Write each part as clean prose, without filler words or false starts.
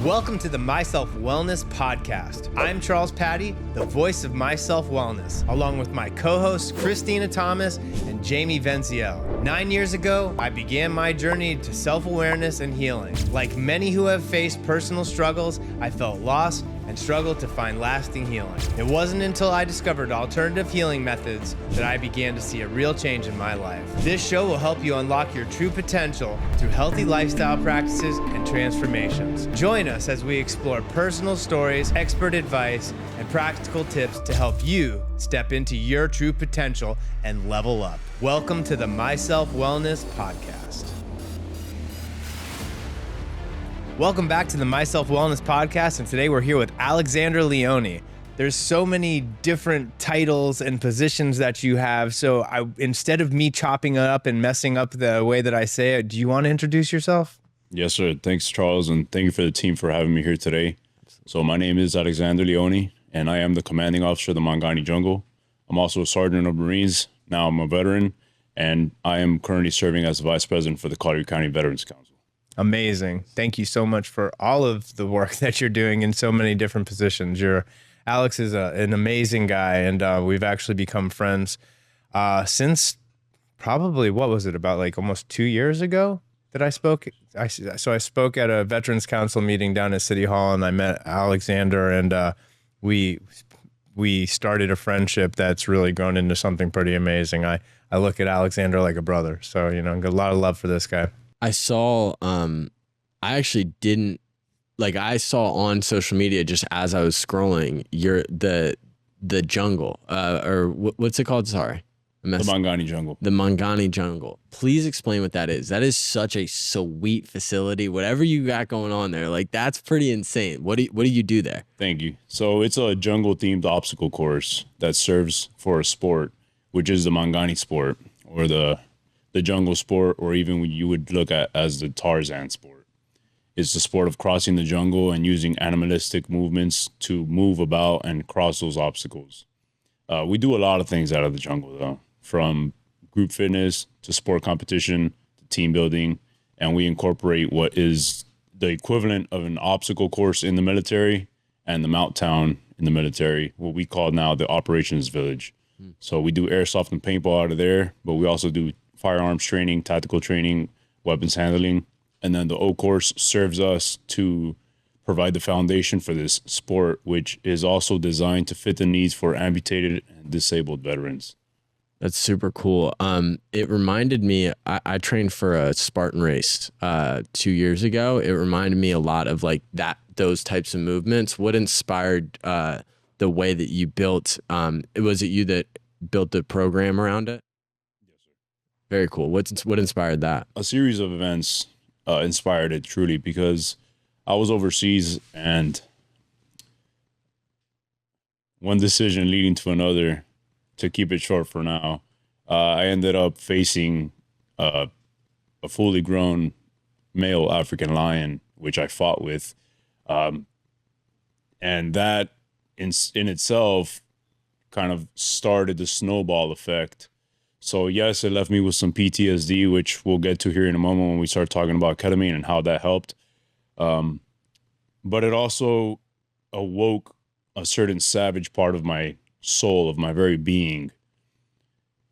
Welcome to the Myself Wellness Podcast. I'm Charles Patti, the voice of Myself Wellness, along with my co-hosts Christina Thomas and Jamie Veneziale. 9 years ago, I began my journey to self-awareness and healing. Like many who have faced personal struggles, I felt lost and struggled to find lasting healing. It wasn't until I discovered alternative healing methods that I began to see a real change in my life. This show will help you unlock your true potential through healthy lifestyle practices and transformations. Join us as we explore personal stories, expert advice, and practical tips to help you step into your true potential and level up. Welcome to the Myself Wellness Podcast. Welcome back to the Myself Wellness Podcast, and today we're here with Alexander Leoni. There's so many different titles and positions that you have, so instead of me chopping it up and messing up the way that I say it, do you want to introduce yourself? Yes, sir. Thanks, Charles, and thank you for the team for having me here today. So my name is Alexander Leoni, and I am the commanding officer of the Mangani Jungle. I'm also a sergeant of Marines. Now I'm a veteran, and I am currently serving as the vice president for the Collier County Veterans Council. Amazing. Thank you so much for all of the work that you're doing in so many different positions. Alex is an amazing guy, and we've actually become friends since probably, what was it, about like almost 2 years ago that I spoke. I spoke at a Veterans Council meeting down at City Hall, and I met Alexander, and we started a friendship that's really grown into something pretty amazing. I look at Alexander like a brother, so got a lot of love for this guy. I saw, I actually didn't, I saw on social media just as I was scrolling, the jungle, or what's it called? Sorry. The Mangani Jungle. The Mangani Jungle. Please explain what that is. That is such a sweet facility. Whatever you got going on there, that's pretty insane. What do you do there? Thank you. So it's a jungle-themed obstacle course that serves for a sport, which is the Mangani sport, or the jungle sport, or even what you would look at as the Tarzan sport. It's the sport of crossing the jungle and using animalistic movements to move about and cross those obstacles. We do a lot of things out of the jungle, though, from group fitness to sport competition to team building, and we incorporate what is the equivalent of an obstacle course in the military and the Mount Town in the military, what we call now the operations village. So we do airsoft and paintball out of there, but we also do firearms training, tactical training, weapons handling. And then the O course serves us to provide the foundation for this sport, which is also designed to fit the needs for amputated and disabled veterans. That's super cool. It reminded me, I trained for a Spartan race 2 years ago. It reminded me a lot of those types of movements. What inspired the way that you built, was it you that built the program around it? Very cool. What inspired that? A series of events inspired it, truly, because I was overseas, and one decision leading to another. To keep it short for now, I ended up facing a fully grown male African lion, which I fought with, and that in itself kind of started the snowball effect. So yes, it left me with some PTSD, which we'll get to here in a moment when we start talking about ketamine and how that helped. But it also awoke a certain savage part of my soul, of my very being.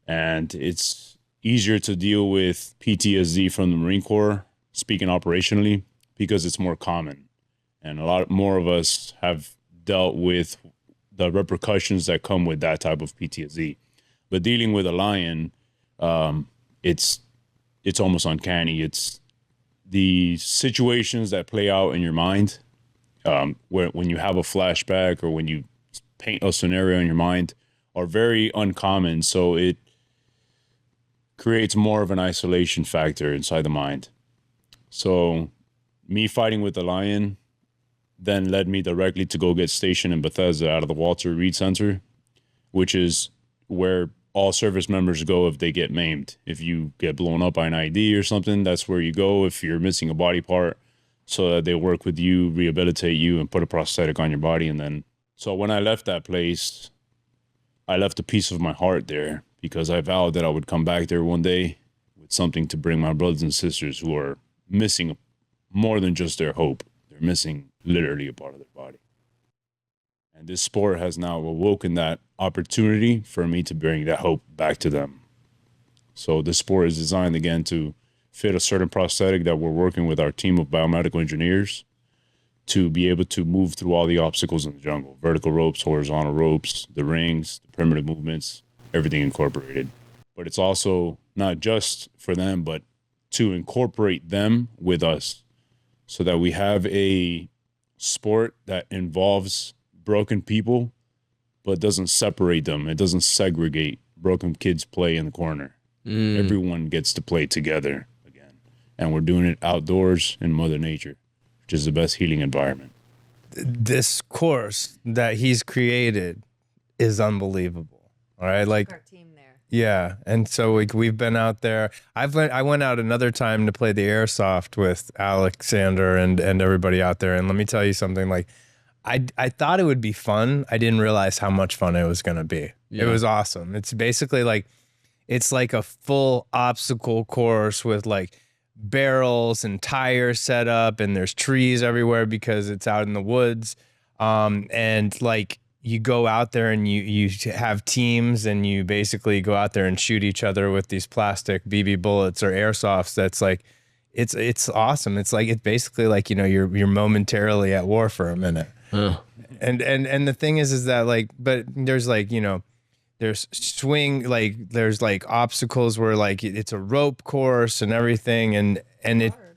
And it's easier to deal with PTSD from the Marine Corps, speaking operationally, because it's more common. And a lot more of us have dealt with the repercussions that come with that type of PTSD. But dealing with a lion, it's almost uncanny. It's the situations that play out in your mind, when you have a flashback or when you paint a scenario in your mind, are very uncommon. So it creates more of an isolation factor inside the mind. So me fighting with the lion then led me directly to go get stationed in Bethesda out of the Walter Reed Center, which is where all service members go if they get maimed. If you get blown up by an ID or something, that's where you go if you're missing a body part, so that they work with you, rehabilitate you, and put a prosthetic on your body. And then, so when I left that place, I left a piece of my heart there, because I vowed that I would come back there one day with something to bring my brothers and sisters who are missing more than just their hope. They're missing literally a part of their body. And this sport has now awoken that opportunity for me to bring that hope back to them. So this sport is designed again to fit a certain prosthetic that we're working with our team of biomedical engineers to be able to move through all the obstacles in the jungle, vertical ropes, horizontal ropes, the rings, the primitive movements, everything incorporated. But it's also not just for them, but to incorporate them with us so that we have a sport that involves broken people, but doesn't separate them. It doesn't segregate. Broken kids play in the corner. Everyone gets to play together again. And we're doing it outdoors in Mother Nature, which is the best healing environment. This course that he's created is unbelievable. All right. Like, Our team there. yeah. And so we've been out there. I went out another time to play the Airsoft with Alexander and everybody out there. And let me tell you something, like, I thought it would be fun. I didn't realize how much fun it was going to be. Yeah. It was awesome. It's basically like, it's like a full obstacle course with like barrels and tires set up, and there's trees everywhere because it's out in the woods. And like you go out there and you have teams, and you basically go out there and shoot each other with these plastic BB bullets or airsofts. That's like, it's awesome. It's like, it's basically like, you know, you're momentarily at war for a minute. And the thing is that like, but there's like, you know, there's there's like obstacles where like it's a rope course and everything. And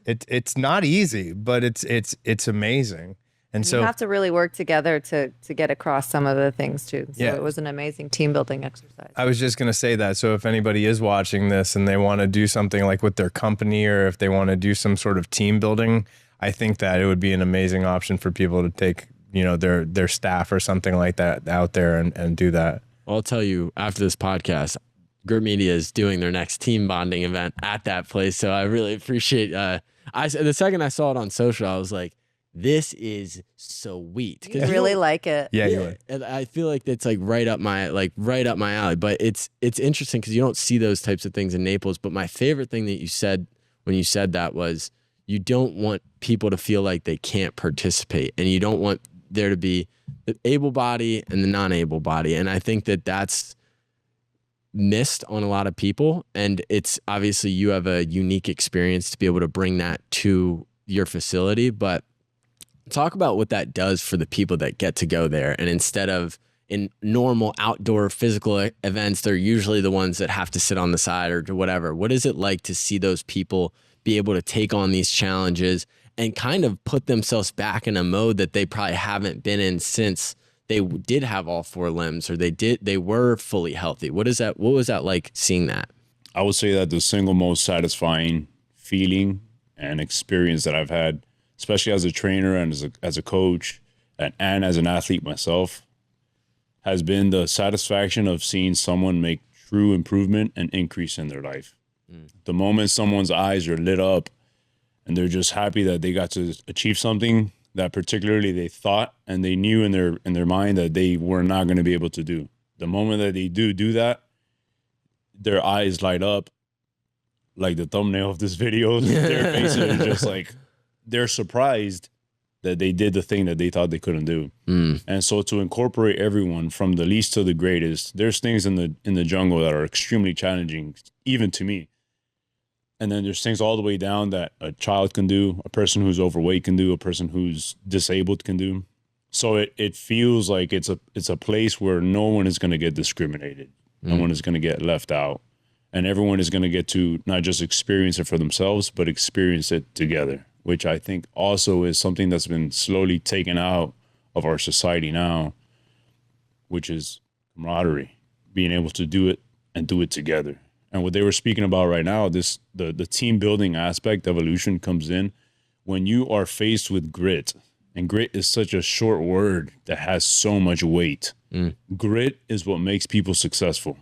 it's not easy, but it's amazing. And so you have to really work together to get across some of the things too. So Yeah. it was an amazing team building exercise. I was just going to say that. So if anybody is watching this and they want to do something like with their company, or if they want to do some sort of team building, I think that it would be an amazing option for people to take, you know, their staff or something like that out there and do that. I'll tell you, after this podcast, Grit Media is doing their next team bonding event at that place. So I really appreciate the second I saw it on social, I was like, this is sweet. You really like it. Yeah, you would. And I feel like it's like right up my alley. But it's interesting because you don't see those types of things in Naples. But my favorite thing that you said when you said that was, you don't want people to feel like they can't participate, and you don't want there to be the able body and the non-able body. And I think that that's missed on a lot of people. And it's obviously you have a unique experience to be able to bring that to your facility. But talk about what that does for the people that get to go there. And instead of in normal outdoor physical events, they're usually the ones that have to sit on the side or do whatever. What is it like to see those people be able to take on these challenges and kind of put themselves back in a mode that they probably haven't been in since they did have all four limbs, or they were fully healthy? What was that like seeing that? I would say that the single most satisfying feeling and experience that I've had, especially as a trainer and as a coach and as an athlete myself, has been the satisfaction of seeing someone make true improvement and increase in their life. The moment someone's eyes are lit up and they're just happy that they got to achieve something that particularly they thought and they knew in their mind that they were not going to be able to do. The moment that they do that, their eyes light up like the thumbnail of this video. Their faces are just like, they're surprised that they did the thing that they thought they couldn't do. And so to incorporate everyone from the least to the greatest, there's things in the jungle that are extremely challenging, even to me. And then there's things all the way down that a child can do, a person who's overweight can do, a person who's disabled can do. So it feels like it's a place where no one is going to get discriminated. No one is going to get left out. And everyone is going to get to not just experience it for themselves, but experience it together, which I think also is something that's been slowly taken out of our society now, which is camaraderie, being able to do it and do it together. And what they were speaking about right now, the team building aspect, evolution comes in when you are faced with grit. And grit is such a short word that has so much weight. Grit is what makes people successful.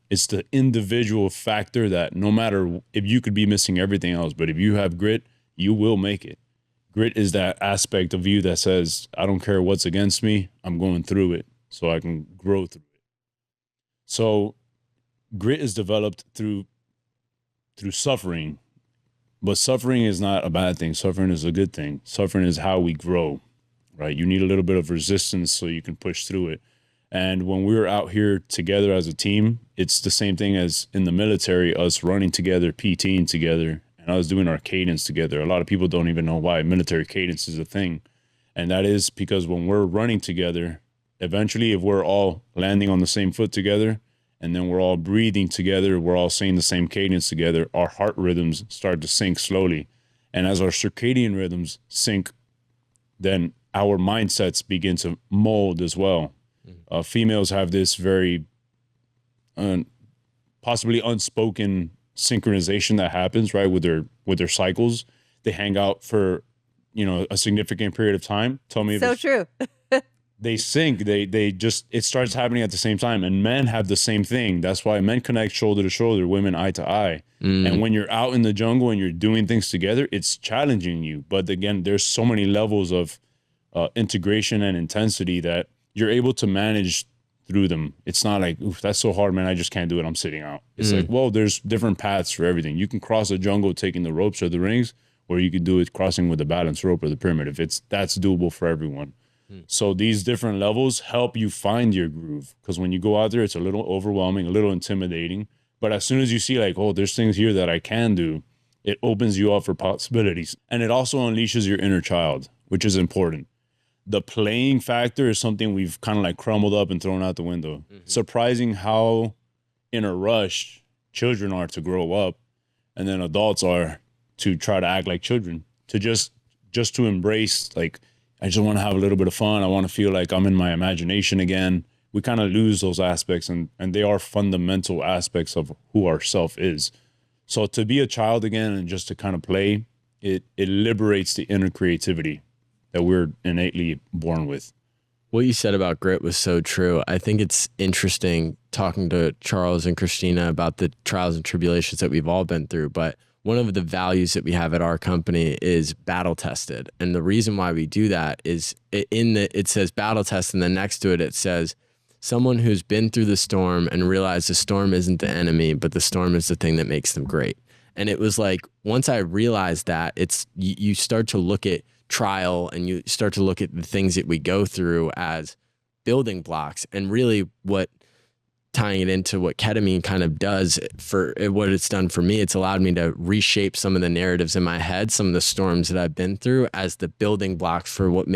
It's the individual factor that no matter if you could be missing everything else, but if you have grit, you will make it. Grit is that aspect of you that says, I don't care what's against me, I'm going through it so I can grow through it. So grit is developed through suffering, but suffering is not a bad thing. Suffering is a good thing. Suffering is how we grow. right? You need a little bit of resistance so you can push through it. And when we're out here together as a team, it's the same thing as in the military, us running together, PTing together, and us doing our cadence together. A lot of people don't even know why military cadence is a thing. And that is because when we're running together, eventually if we're all landing on the same foot together, and then we're all breathing together, we're all saying the same cadence together, our heart rhythms start to sync slowly. And as our circadian rhythms sync, then our mindsets begin to mold as well. Females have this very possibly unspoken synchronization that happens, right, with their cycles. They hang out for, a significant period of time. Tell me if So true. they sync. They just, it starts happening at the same time. And men have the same thing. That's why men connect shoulder to shoulder, women eye to eye. And when you're out in the jungle and you're doing things together, it's challenging you. But again, there's so many levels of integration and intensity that you're able to manage through them. It's not like, oof, that's so hard, man, I just can't do it, I'm sitting out. It's like, well, there's different paths for everything. You can cross a jungle taking the ropes or the rings, or you could do it crossing with the balance rope or the primitive. That's doable for everyone. So these different levels help you find your groove, because when you go out there, it's a little overwhelming, a little intimidating. But as soon as you see like, oh, there's things here that I can do, it opens you up for possibilities. And it also unleashes your inner child, which is important. The playing factor is something we've kind of like crumbled up and thrown out the window. Surprising how in a rush children are to grow up, and then adults are to try to act like children, to just to embrace, like, I just want to have a little bit of fun. I want to feel like I'm in my imagination again. We kind of lose those aspects, and they are fundamental aspects of who our self is. So to be a child again and just to kind of play, it liberates the inner creativity that we're innately born with. What you said about grit was so true. I think it's interesting talking to Charles and Christina about the trials and tribulations that we've all been through. But one of the values that we have at our company is battle tested. And the reason why we do that is it says battle test, and then next to it, it says someone who's been through the storm and realized the storm isn't the enemy, but the storm is the thing that makes them great. And it was like, once I realized that, you start to look at trial and you start to look at the things that we go through as building blocks. And really tying it into what ketamine kind of does for what it's done for me, it's allowed me to reshape some of the narratives in my head, some of the storms that I've been through, as the building blocks for what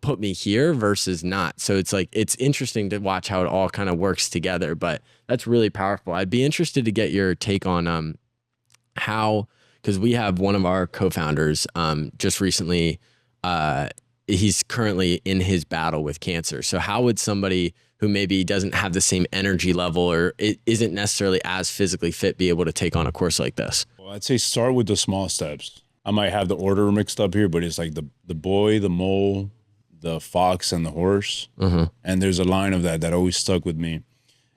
put me here versus not. So it's like, it's interesting to watch how it all kind of works together, but that's really powerful. I'd be interested to get your take on how, because we have one of our co-founders just recently, he's currently in his battle with cancer. So how would somebody who maybe doesn't have the same energy level or isn't necessarily as physically fit be able to take on a course like this? Well, I'd say start with the small steps. I might have the order mixed up here, but it's like the boy, the mole, the fox, and the horse. And there's a line of that always stuck with me.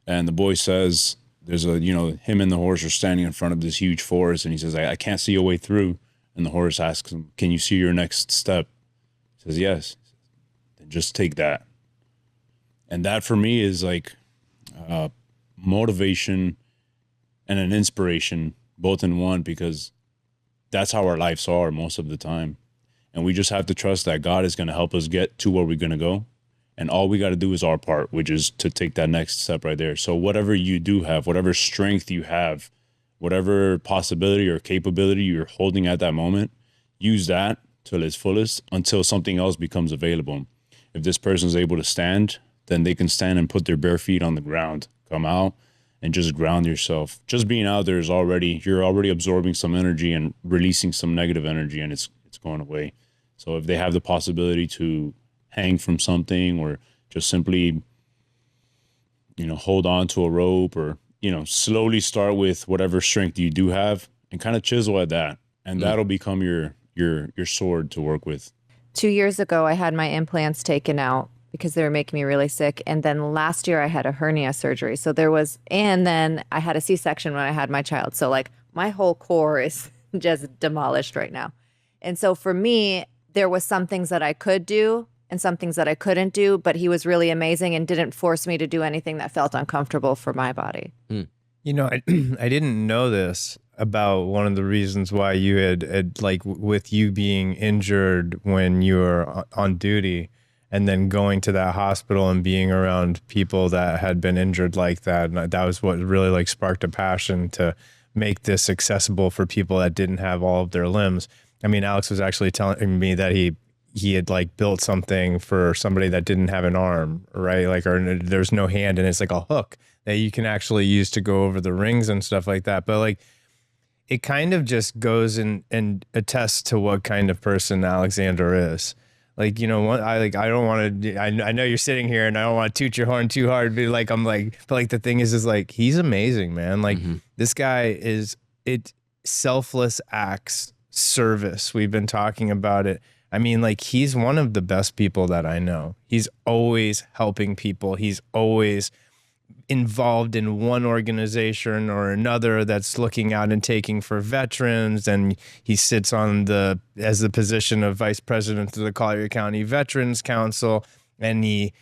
And the boy says, there's him and the horse are standing in front of this huge forest, and he says, I can't see a way through. And the horse asks him, can you see your next step? He says, yes. Then just take that. And that for me is like motivation and an inspiration, both in one, because that's how our lives are most of the time. And we just have to trust that God is going to help us get to where we're going to go. And all we got to do is our part, which is to take that next step right there. So whatever you do have, whatever strength you have, whatever possibility or capability you're holding at that moment, use that till its fullest until something else becomes available. If this person's able to stand, then they can stand and put their bare feet on the ground, come out and just ground yourself. Just being out there you're already absorbing some energy and releasing some negative energy, and it's going away. So if they have the possibility to hang from something, or just simply, hold on to a rope, or, slowly start with whatever strength you do have and kind of chisel at that. And that'll become your sword to work with. 2 years ago, I had my implants taken out because they were making me really sick. And then last year I had a hernia surgery. And then I had a C-section when I had my child. So like my whole core is just demolished right now. And so for me, there was some things that I could do and some things that I couldn't do, but he was really amazing and didn't force me to do anything that felt uncomfortable for my body. I didn't know this. about one of the reasons why you had like with you being injured when you were on duty and then going to that hospital and being around people that had been injured like that. And that was what really like sparked a passion to make this accessible for people that didn't have all of their limbs. I mean, Alex was actually telling me that he had like built something for somebody that didn't have an arm, right? Like, or there's no hand, and it's like a hook that you can actually use to go over the rings and stuff like that. But like, it kind of just goes and attests to what kind of person Alexander is. Like, you know what, I don't want to, I know you're sitting here and I don't want to toot your horn too hard, but like, but like the thing is like, he's amazing, man. Like this guy selfless acts, service. We've been talking about it. I mean, like, he's one of the best people that I know. He's always helping people. He's always involved in one organization or another that's looking out and taking for veterans. And he sits as the position of vice president of the Collier County Veterans Council. And he,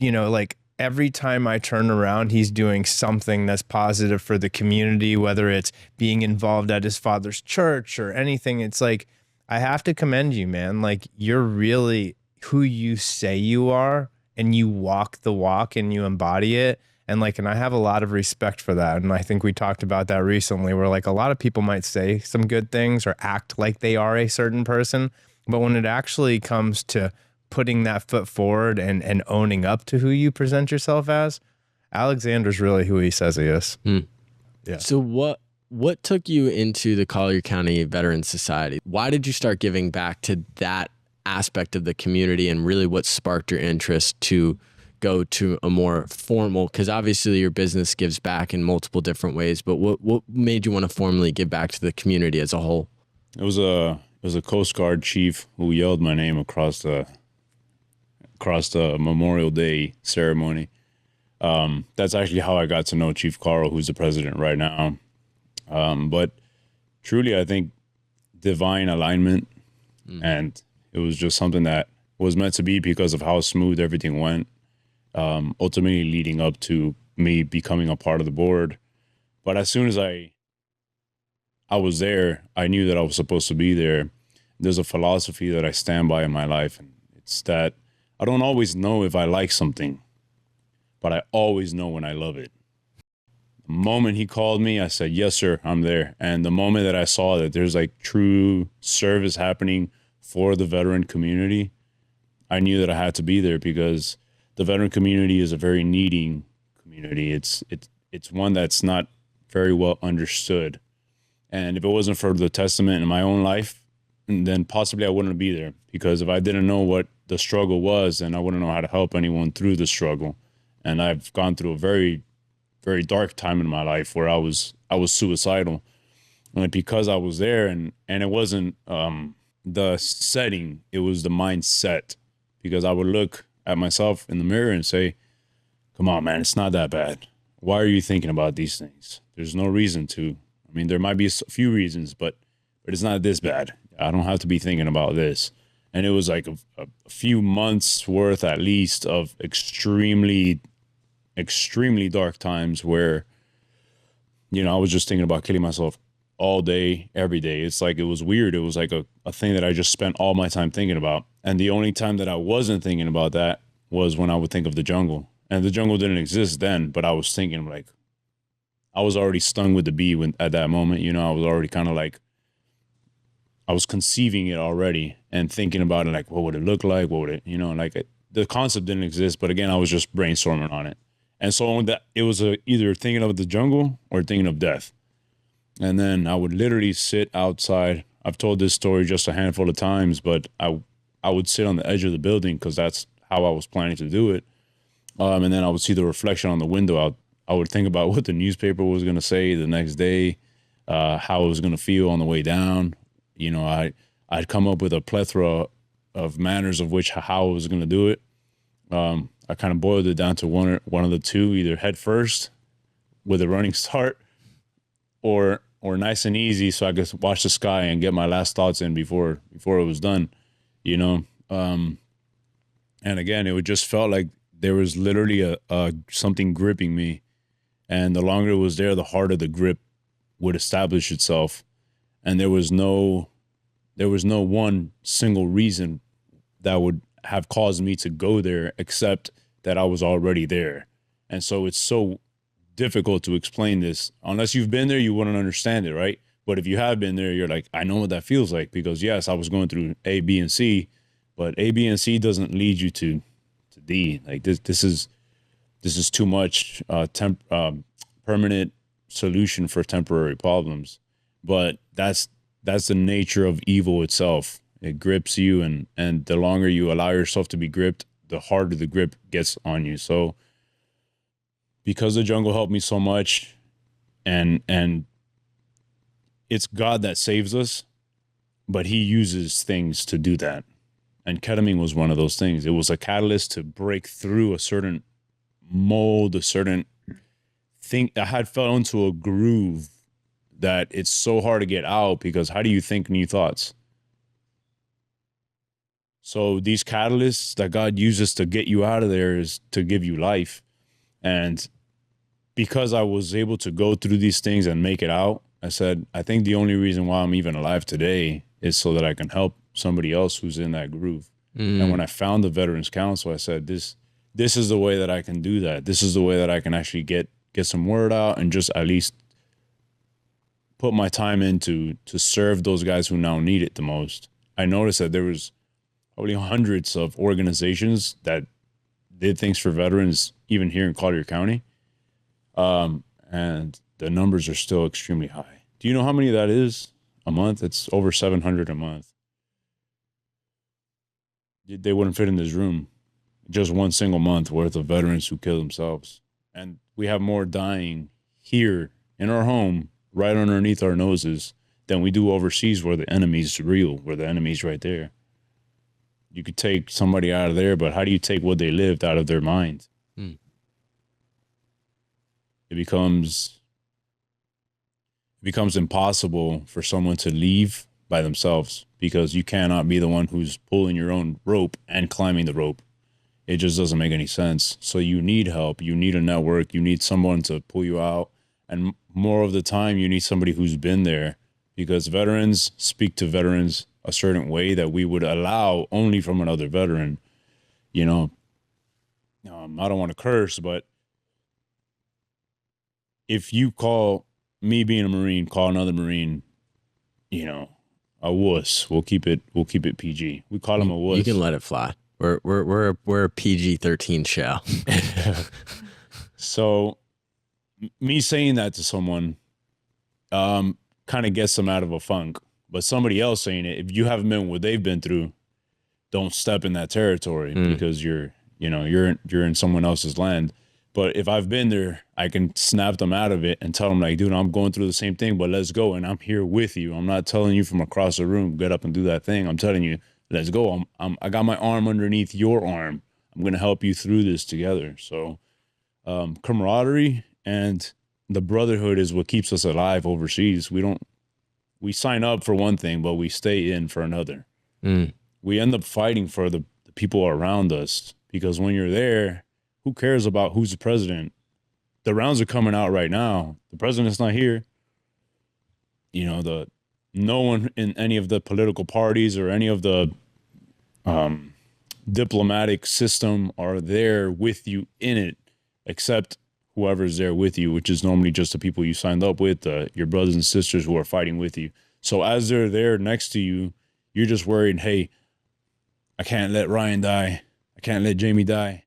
you know, like every time I turn around, he's doing something that's positive for the community, whether it's being involved at his father's church or anything. It's like, I have to commend you, man. Like, you're really who you say you are, and you walk the walk and you embody it. And like, and I have a lot of respect for that. And I think we talked about that recently, where like a lot of people might say some good things or act like they are a certain person, but when it actually comes to putting that foot forward and owning up to who you present yourself as, Alexander's really who he says he is. Yeah. So what took you into the Collier County Veterans Society? Why did you start giving back to that aspect of the community, and really what sparked your interest to go to a more formal, because obviously your business gives back in multiple different ways, but what made you want to formally give back to the community as a whole? It was a Coast Guard chief who yelled my name across the Memorial Day ceremony. That's actually how I got to know Chief Carl, who's the president right now. But truly, I think divine alignment, and it was just something that was meant to be because of how smooth everything went, ultimately leading up to me becoming a part of the board. But as soon as I was there, I knew that I was supposed to be there. There's a philosophy that I stand by in my life, and it's that I don't always know if I like something, but I always know when I love it. The moment he called me, I said, yes, sir, I'm there. And the moment that I saw that there's like true service happening for the veteran community, I knew that I had to be there, because the veteran community is a very needing community. It's one that's not very well understood. And if it wasn't for the testament in my own life, then possibly I wouldn't be there, because if I didn't know what the struggle was, then I wouldn't know how to help anyone through the struggle. And I've gone through a very, very dark time in my life where I was suicidal. And because I was there, and it wasn't the setting, it was the mindset, because I would look at myself in the mirror and say, come on, man, it's not that bad. Why are you thinking about these things? There's no reason to. I mean, there might be a few reasons, but it's not this bad. I don't have to be thinking about this. And it was like a few months worth, at least, of extremely, extremely dark times where, you know, I was just thinking about killing myself all day, every day. It's like, it was weird. It was like a thing that I just spent all my time thinking about. And the only time that I wasn't thinking about that was when I would think of the jungle. And the jungle didn't exist then, but I was thinking, like, I was already stung with the bee at that moment. You know, I was already kind of like, I was conceiving it already and thinking about it, like, what would it look like? What would it, you know, like, the concept didn't exist, but again, I was just brainstorming on it. And so that it was either thinking of the jungle or thinking of death. And then I would literally sit outside. I've told this story just a handful of times, but I would sit on the edge of the building, because that's how I was planning to do it. And then I would see the reflection on the window. I would think about what the newspaper was going to say the next day, how it was going to feel on the way down. You know, I'd come up with a plethora of manners of how I was going to do it. I kind of boiled it down to one of the two: either head first with a running start, or nice and easy, so I could watch the sky and get my last thoughts in before it was done, you know. And again, it just felt like there was literally a something gripping me, and the longer it was there, the harder the grip would establish itself, and there was no one single reason that would have caused me to go there except that I was already there. And so it's so difficult to explain this. Unless you've been there, you wouldn't understand it, right? But if you have been there, you're like, I know what that feels like, because yes, I was going through A, B, and C, but A, B, and C doesn't lead you to D. Like this is too much permanent solution for temporary problems. But that's the nature of evil itself. It grips you, and the longer you allow yourself to be gripped, the harder the grip gets on you. So because the jungle helped me so much, and it's God that saves us, but he uses things to do that. And ketamine was one of those things. It was a catalyst to break through a certain mold, a certain thing. I had fell into a groove that it's so hard to get out, because how do you think new thoughts? So these catalysts that God uses to get you out of there is to give you life. And because I was able to go through these things and make it out, I said, I think the only reason why I'm even alive today is so that I can help somebody else who's in that groove. And when I found the Veterans Council, I said, this is the way that I can do that. This is the way that I can actually get some word out and just at least put my time into to serve those guys who now need it the most. I noticed that there was probably hundreds of organizations that did things for veterans, even here in Collier County. And the numbers are still extremely high. Do you know how many that is a month? It's over 700 a month. They wouldn't fit in this room. Just one single month worth of veterans who kill themselves. And we have more dying here in our home, right underneath our noses, than we do overseas, where the enemy's real, where the enemy's right there. You could take somebody out of there, but how do you take what they lived out of their mind? It becomes impossible for someone to leave by themselves, because you cannot be the one who's pulling your own rope and climbing the rope. It just doesn't make any sense. So you need help. You need a network. You need someone to pull you out. And more of the time, you need somebody who's been there, because veterans speak to veterans a certain way that we would allow only from another veteran. You know, I don't want to curse, but if you call me being a Marine, call another Marine, a wuss. We'll keep it PG. We call him a wuss. You can let it fly. We're a PG-13 show. So me saying that to someone kind of gets them out of a funk. But somebody else saying it, if you haven't been what they've been through, don't step in that territory, because you're in someone else's land. But if I've been there, I can snap them out of it and tell them, like, dude, I'm going through the same thing, but let's go. And I'm here with you. I'm not telling you from across the room, get up and do that thing. I'm telling you, let's go. I got my arm underneath your arm. I'm going to help you through this together. So camaraderie and the brotherhood is what keeps us alive overseas. We sign up for one thing, but we stay in for another. We end up fighting for the people around us, because when you're there, who cares about who's the president? The rounds are coming out right now. The president's not here. No one in any of the political parties or any of the diplomatic system are there with you in it, except whoever's there with you, which is normally just the people you signed up with, your brothers and sisters who are fighting with you. So as they're there next to you, you're just worried, hey, I can't let Ryan die. I can't let Jamie die.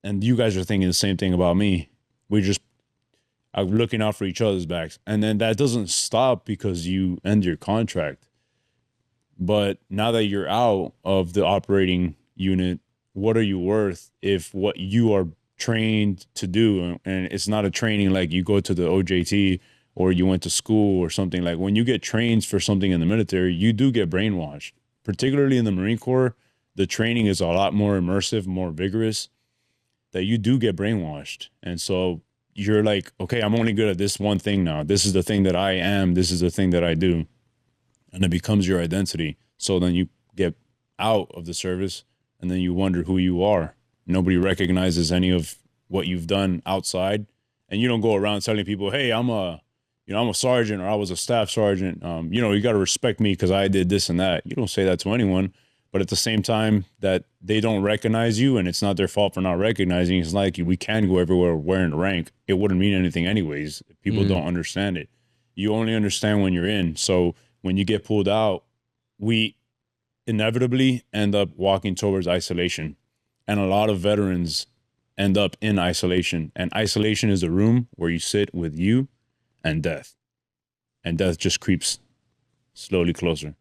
And you guys are thinking the same thing about me. We just are looking out for each other's backs. And then that doesn't stop because you end your contract. But now that you're out of the operating unit, what are you worth if what you are trained to do, and it's not a training like you go to the OJT or you went to school or something, like when you get trained for something in the military, you do get brainwashed. Particularly in the Marine Corps, the training is a lot more immersive, more vigorous, that you do get brainwashed. And so you're like, okay, I'm only good at this one thing now. This is the thing that I am. This is the thing that I do. And it becomes your identity. So then you get out of the service and then you wonder who you are. Nobody recognizes any of what you've done outside. And you don't go around telling people, hey, I'm a I'm a sergeant or I was a staff sergeant. You got to respect me because I did this and that. You don't say that to anyone. But at the same time that they don't recognize you and it's not their fault for not recognizing you, it's like we can go everywhere wearing a rank. It wouldn't mean anything anyways. If people don't understand it. You only understand when you're in. So when you get pulled out, we inevitably end up walking towards isolation. And a lot of veterans end up in isolation. And isolation is a room where you sit with you and death. And death just creeps slowly closer.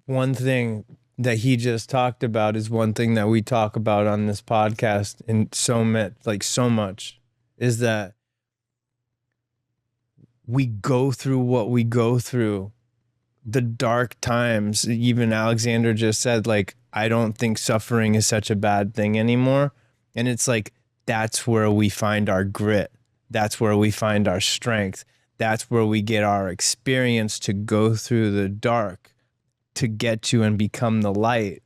One thing that he just talked about is one thing that we talk about on this podcast and so much is that we go through what we go through, the dark times. Even Alexander just said, like, I don't think suffering is such a bad thing anymore. And it's like, that's where we find our grit. That's where we find our strength. That's where we get our experience to go through the dark, to get to and become the light,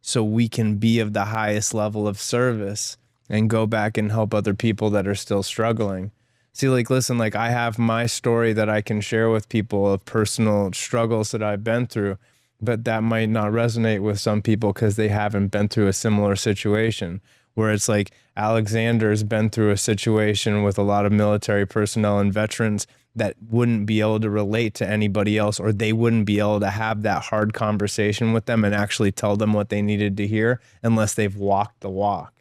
so we can be of the highest level of service and go back and help other people that are still struggling. See, like, listen, like, I have my story that I can share with people of personal struggles that I've been through, but that might not resonate with some people because they haven't been through a similar situation. Where it's like Alexander's been through a situation with a lot of military personnel and veterans that wouldn't be able to relate to anybody else, or they wouldn't be able to have that hard conversation with them and actually tell them what they needed to hear unless they've walked the walk.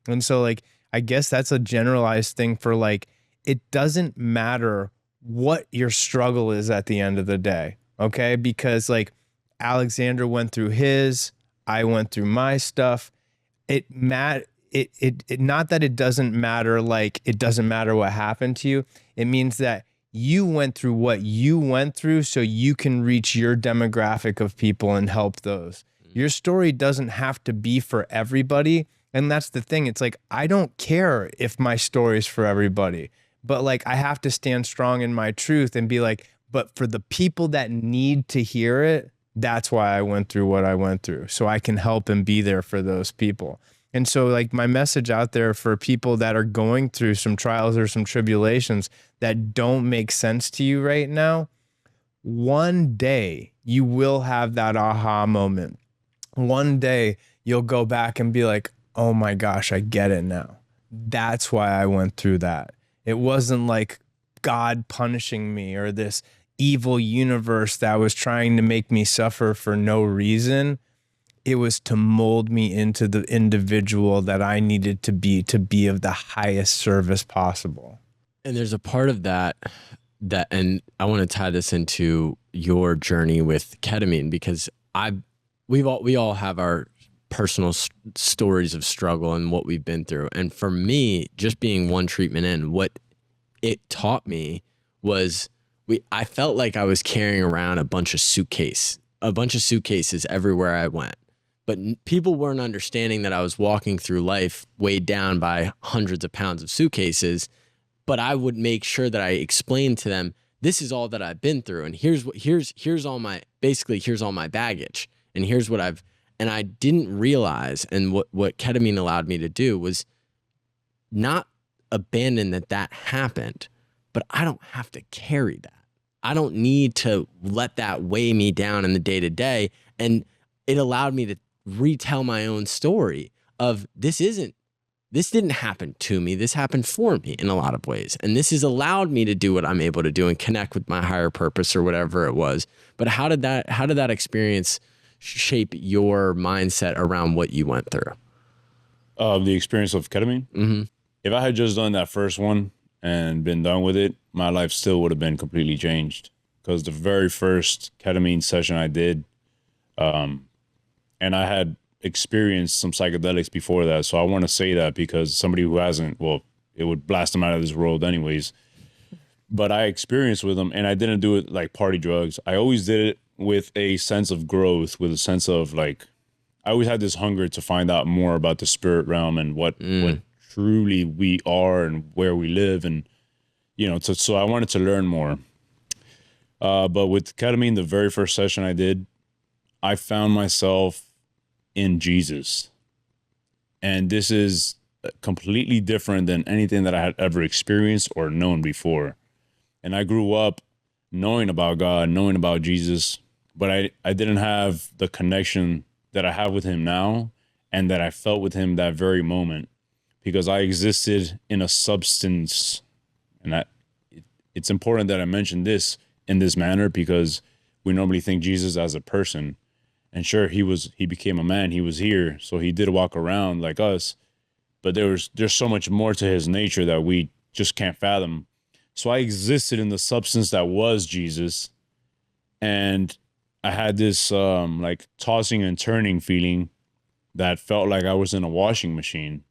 And so, like, I guess that's a generalized thing for, like, it doesn't matter what your struggle is at the end of the day, okay? Because, like, Alexander went through his, I went through my stuff. It not that it doesn't matter, like, it doesn't matter what happened to you. It means that you went through what you went through so you can reach your demographic of people and help those. Your story doesn't have to be for everybody. And that's the thing. It's like, I don't care if my story is for everybody, but, like, I have to stand strong in my truth and be like, but for the people that need to hear it, that's why I went through what I went through, so I can help and be there for those people. And so, like, my message out there for people that are going through some trials or some tribulations that don't make sense to you right now, one day you will have that aha moment. One day you'll go back and be like, oh my gosh, I get it now. That's why I went through that. It wasn't like God punishing me or this evil universe that was trying to make me suffer for no reason. It was to mold me into the individual that I needed to be of the highest service possible. And there's a part of that, and I want to tie this into your journey with ketamine, because we all have our personal stories of struggle and what we've been through. And for me, just being one treatment in, what it taught me was I felt like I was carrying around a bunch of suitcases everywhere I went. But people weren't understanding that I was walking through life weighed down by hundreds of pounds of suitcases. But I would make sure that I explained to them, this is all that I've been through. And here's all my baggage. And here's what and I didn't realize, and what ketamine allowed me to do was not abandon that happened, but I don't have to carry that. I don't need to let that weigh me down in the day to day. And it allowed me to retell my own story of this didn't happen to me. This happened for me in a lot of ways. And this has allowed me to do what I'm able to do and connect with my higher purpose or whatever it was. But how did that experience shape your mindset around what you went through? The experience of ketamine? Mm-hmm. If I had just done that first one and been done with it, my life still would have been completely changed. Because the very first ketamine session I did, and I had experienced some psychedelics before that. So I want to say that because somebody who hasn't, well, it would blast them out of this world anyways. But I experienced with them, and I didn't do it like party drugs. I always did it with a sense of growth, with a sense of, like, I always had this hunger to find out more about the spirit realm and what truly we are and where we live. And, so I wanted to learn more. But with ketamine, the very first session I did, I found myself in Jesus. And this is completely different than anything that I had ever experienced or known before. And I grew up knowing about God, knowing about Jesus, but I didn't have the connection that I have with him now and that I felt with him that very moment, because I existed in a substance. And it's important that I mention this in this manner, because we normally think Jesus as a person. And sure, he became a man, he was here, so he did walk around like us, but there's so much more to his nature that we just can't fathom. So I existed in the substance that was Jesus, and I had this like tossing and turning feeling that felt like I was in a washing machine.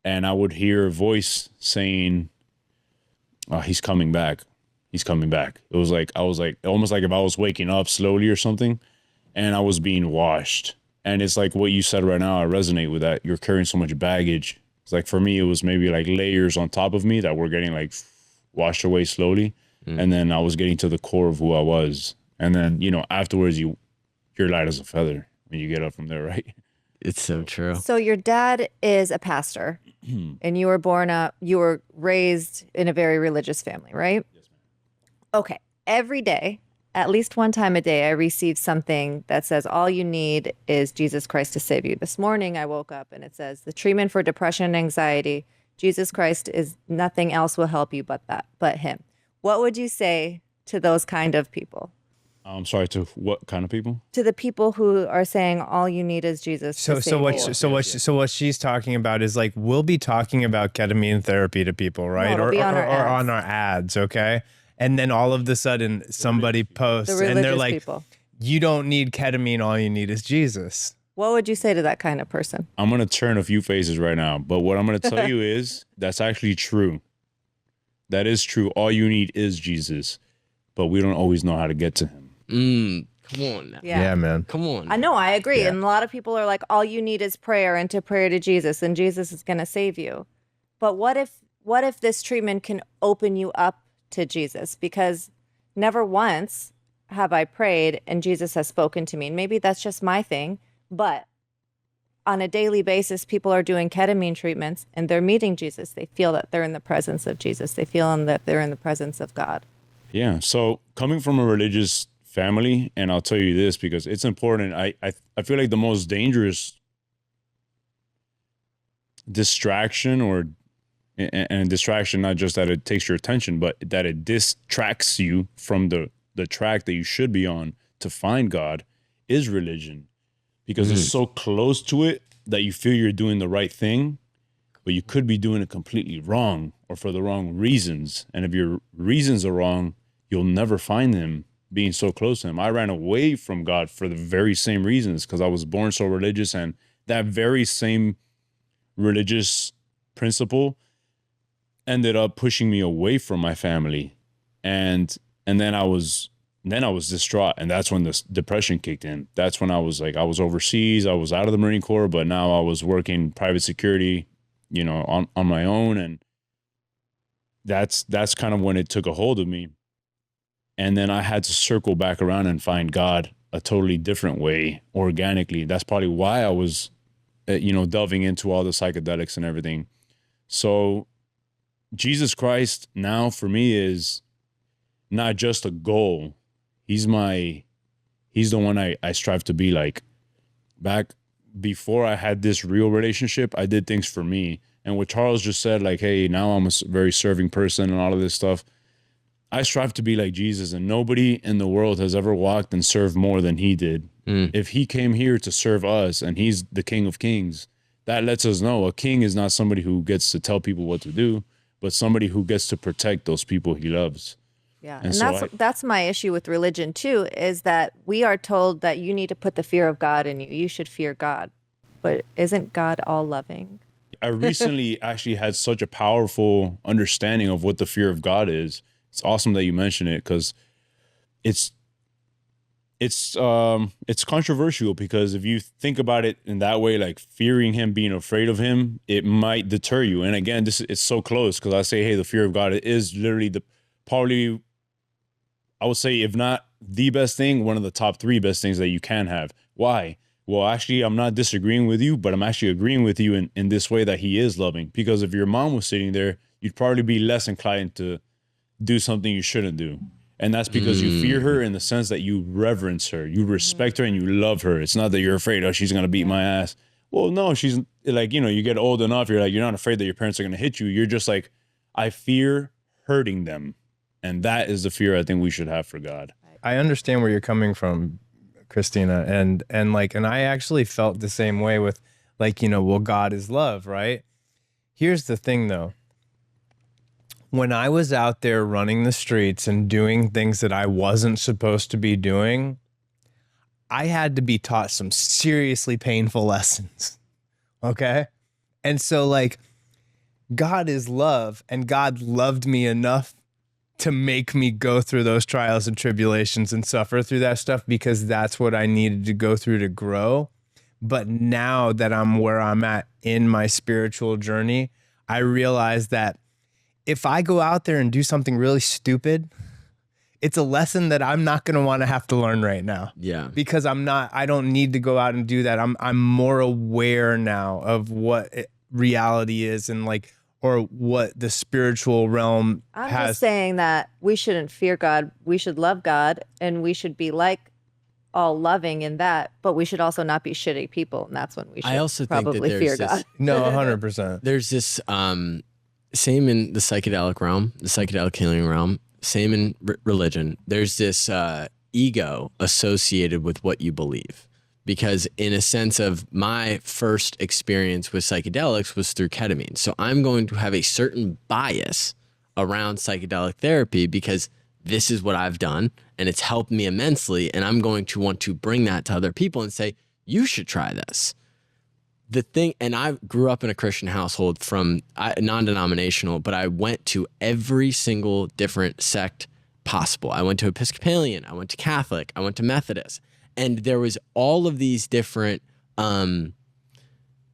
And I would hear a voice saying, "Oh, he's coming back. He's coming back." It was like, I was like, almost like if I was waking up slowly or something, and I was being washed. And it's like what you said right now, I resonate with that. You're carrying so much baggage. It's like, for me, it was maybe like layers on top of me that were getting like washed away slowly. And then I was getting to the core of who I was. And then, you know, afterwards, you're light as a feather when you get up from there, right? It's so true. So your dad is a pastor, and you were raised in a very religious family, right? Yes, ma'am. Okay. Every day, at least one time a day, I receive something that says all you need is Jesus Christ to save you. This morning I woke up and it says the treatment for depression and anxiety, Jesus Christ is nothing else will help you but him. What would you say to those kind of people? I'm sorry, to what kind of people? To the people who are saying all you need is Jesus. So what she's talking about is like, we'll be talking about ketamine therapy to people, right? No, it'll be on our ads, okay? And then all of a sudden somebody posts and they're like, people. You don't need ketamine, all you need is Jesus. What would you say to that kind of person? I'm going to turn a few faces right now, but what I'm going to tell you is that's actually true. That is true. All you need is Jesus, but we don't always know how to get to him. Come on now. Yeah, man. Come on. I know, I agree. Yeah. And a lot of people are like, all you need is prayer, and to prayer to Jesus, and Jesus is going to save you. But what if this treatment can open you up to Jesus? Because never once have I prayed and Jesus has spoken to me. And maybe that's just my thing, but on a daily basis, people are doing ketamine treatments and they're meeting Jesus. They feel that they're in the presence of Jesus. They feel that they're in the presence of God. Yeah. So coming from a religious family, and I'll tell you this because it's important. I feel like the most dangerous distraction and distraction, not just that it takes your attention, but that it distracts you from the track that you should be on to find God, is religion, because it's so close to it that you feel you're doing the right thing, but you could be doing it completely wrong or for the wrong reasons. And if your reasons are wrong, you'll never find him being so close to him. I ran away from God for the very same reasons, because I was born so religious, and that very same religious principle ended up pushing me away from my family. And then I was distraught, and that's when this depression kicked in. That's when I was overseas, I was out of the Marine Corps, but now I was working private security, you know, on my own, and that's kind of when it took a hold of me. And then I had to circle back around and find God a totally different way, organically. That's probably why I was delving into all the psychedelics and everything. So Jesus Christ now for me is not just a goal. He's the one I strive to be like. Back before I had this real relationship, I did things for me. And what Charles just said, like, hey, now I'm a very serving person and all of this stuff. I strive to be like Jesus, and nobody in the world has ever walked and served more than he did. If he came here to serve us, and he's the King of Kings, that lets us know a king is not somebody who gets to tell people what to do, but somebody who gets to protect those people he loves. Yeah, and that's my issue with religion too, is that we are told that you need to put the fear of God in you. You should fear God. But isn't God all loving? I recently actually had such a powerful understanding of what the fear of God is. It's awesome that you mention it, because it's controversial, because if you think about it in that way, like fearing him, being afraid of him, it might deter you. And again, it's so close, because I say, hey, the fear of God is literally probably, I would say, if not the best thing, one of the top 3 best things that you can have. Why? well, actually, I'm not disagreeing with you, but I'm actually agreeing with you in this way that he is loving. Because if your mom was sitting there, you'd probably be less inclined to do something you shouldn't do. And that's because you fear her in the sense that you reverence her, you respect her, and you love her. It's not that you're afraid, oh, she's going to beat my ass. Well, no, she's like, you get old enough, you're like, you're not afraid that your parents are going to hit you. You're just like, I fear hurting them. And that is the fear I think we should have for God. I understand where you're coming from, Christina. And I actually felt the same way with well, God is love, right? Here's the thing though. When I was out there running the streets and doing things that I wasn't supposed to be doing, I had to be taught some seriously painful lessons. Okay? And so God is love, and God loved me enough to make me go through those trials and tribulations and suffer through that stuff because that's what I needed to go through to grow. But now that I'm where I'm at in my spiritual journey, I realize that if I go out there and do something really stupid, it's a lesson that I'm not going to want to have to learn right now. Yeah. Because I don't need to go out and do that. I'm more aware now of what reality is and or what the spiritual realm I'm has. just saying that we shouldn't fear God. We should love God, and we should be all loving in that, but we should also not be shitty people. And that's when we should I also probably think that fear there's God. No, 100%. There's this same in the psychedelic realm, the psychedelic healing realm, same in religion. There's this ego associated with what you believe. Because in a sense of my first experience with psychedelics was through ketamine. So I'm going to have a certain bias around psychedelic therapy because this is what I've done and it's helped me immensely. And I'm going to want to bring that to other people and say, you should try this. The thing, and I grew up in a Christian household non-denominational, but I went to every single different sect possible. I went to Episcopalian, I went to Catholic, I went to Methodist. And there was all of these different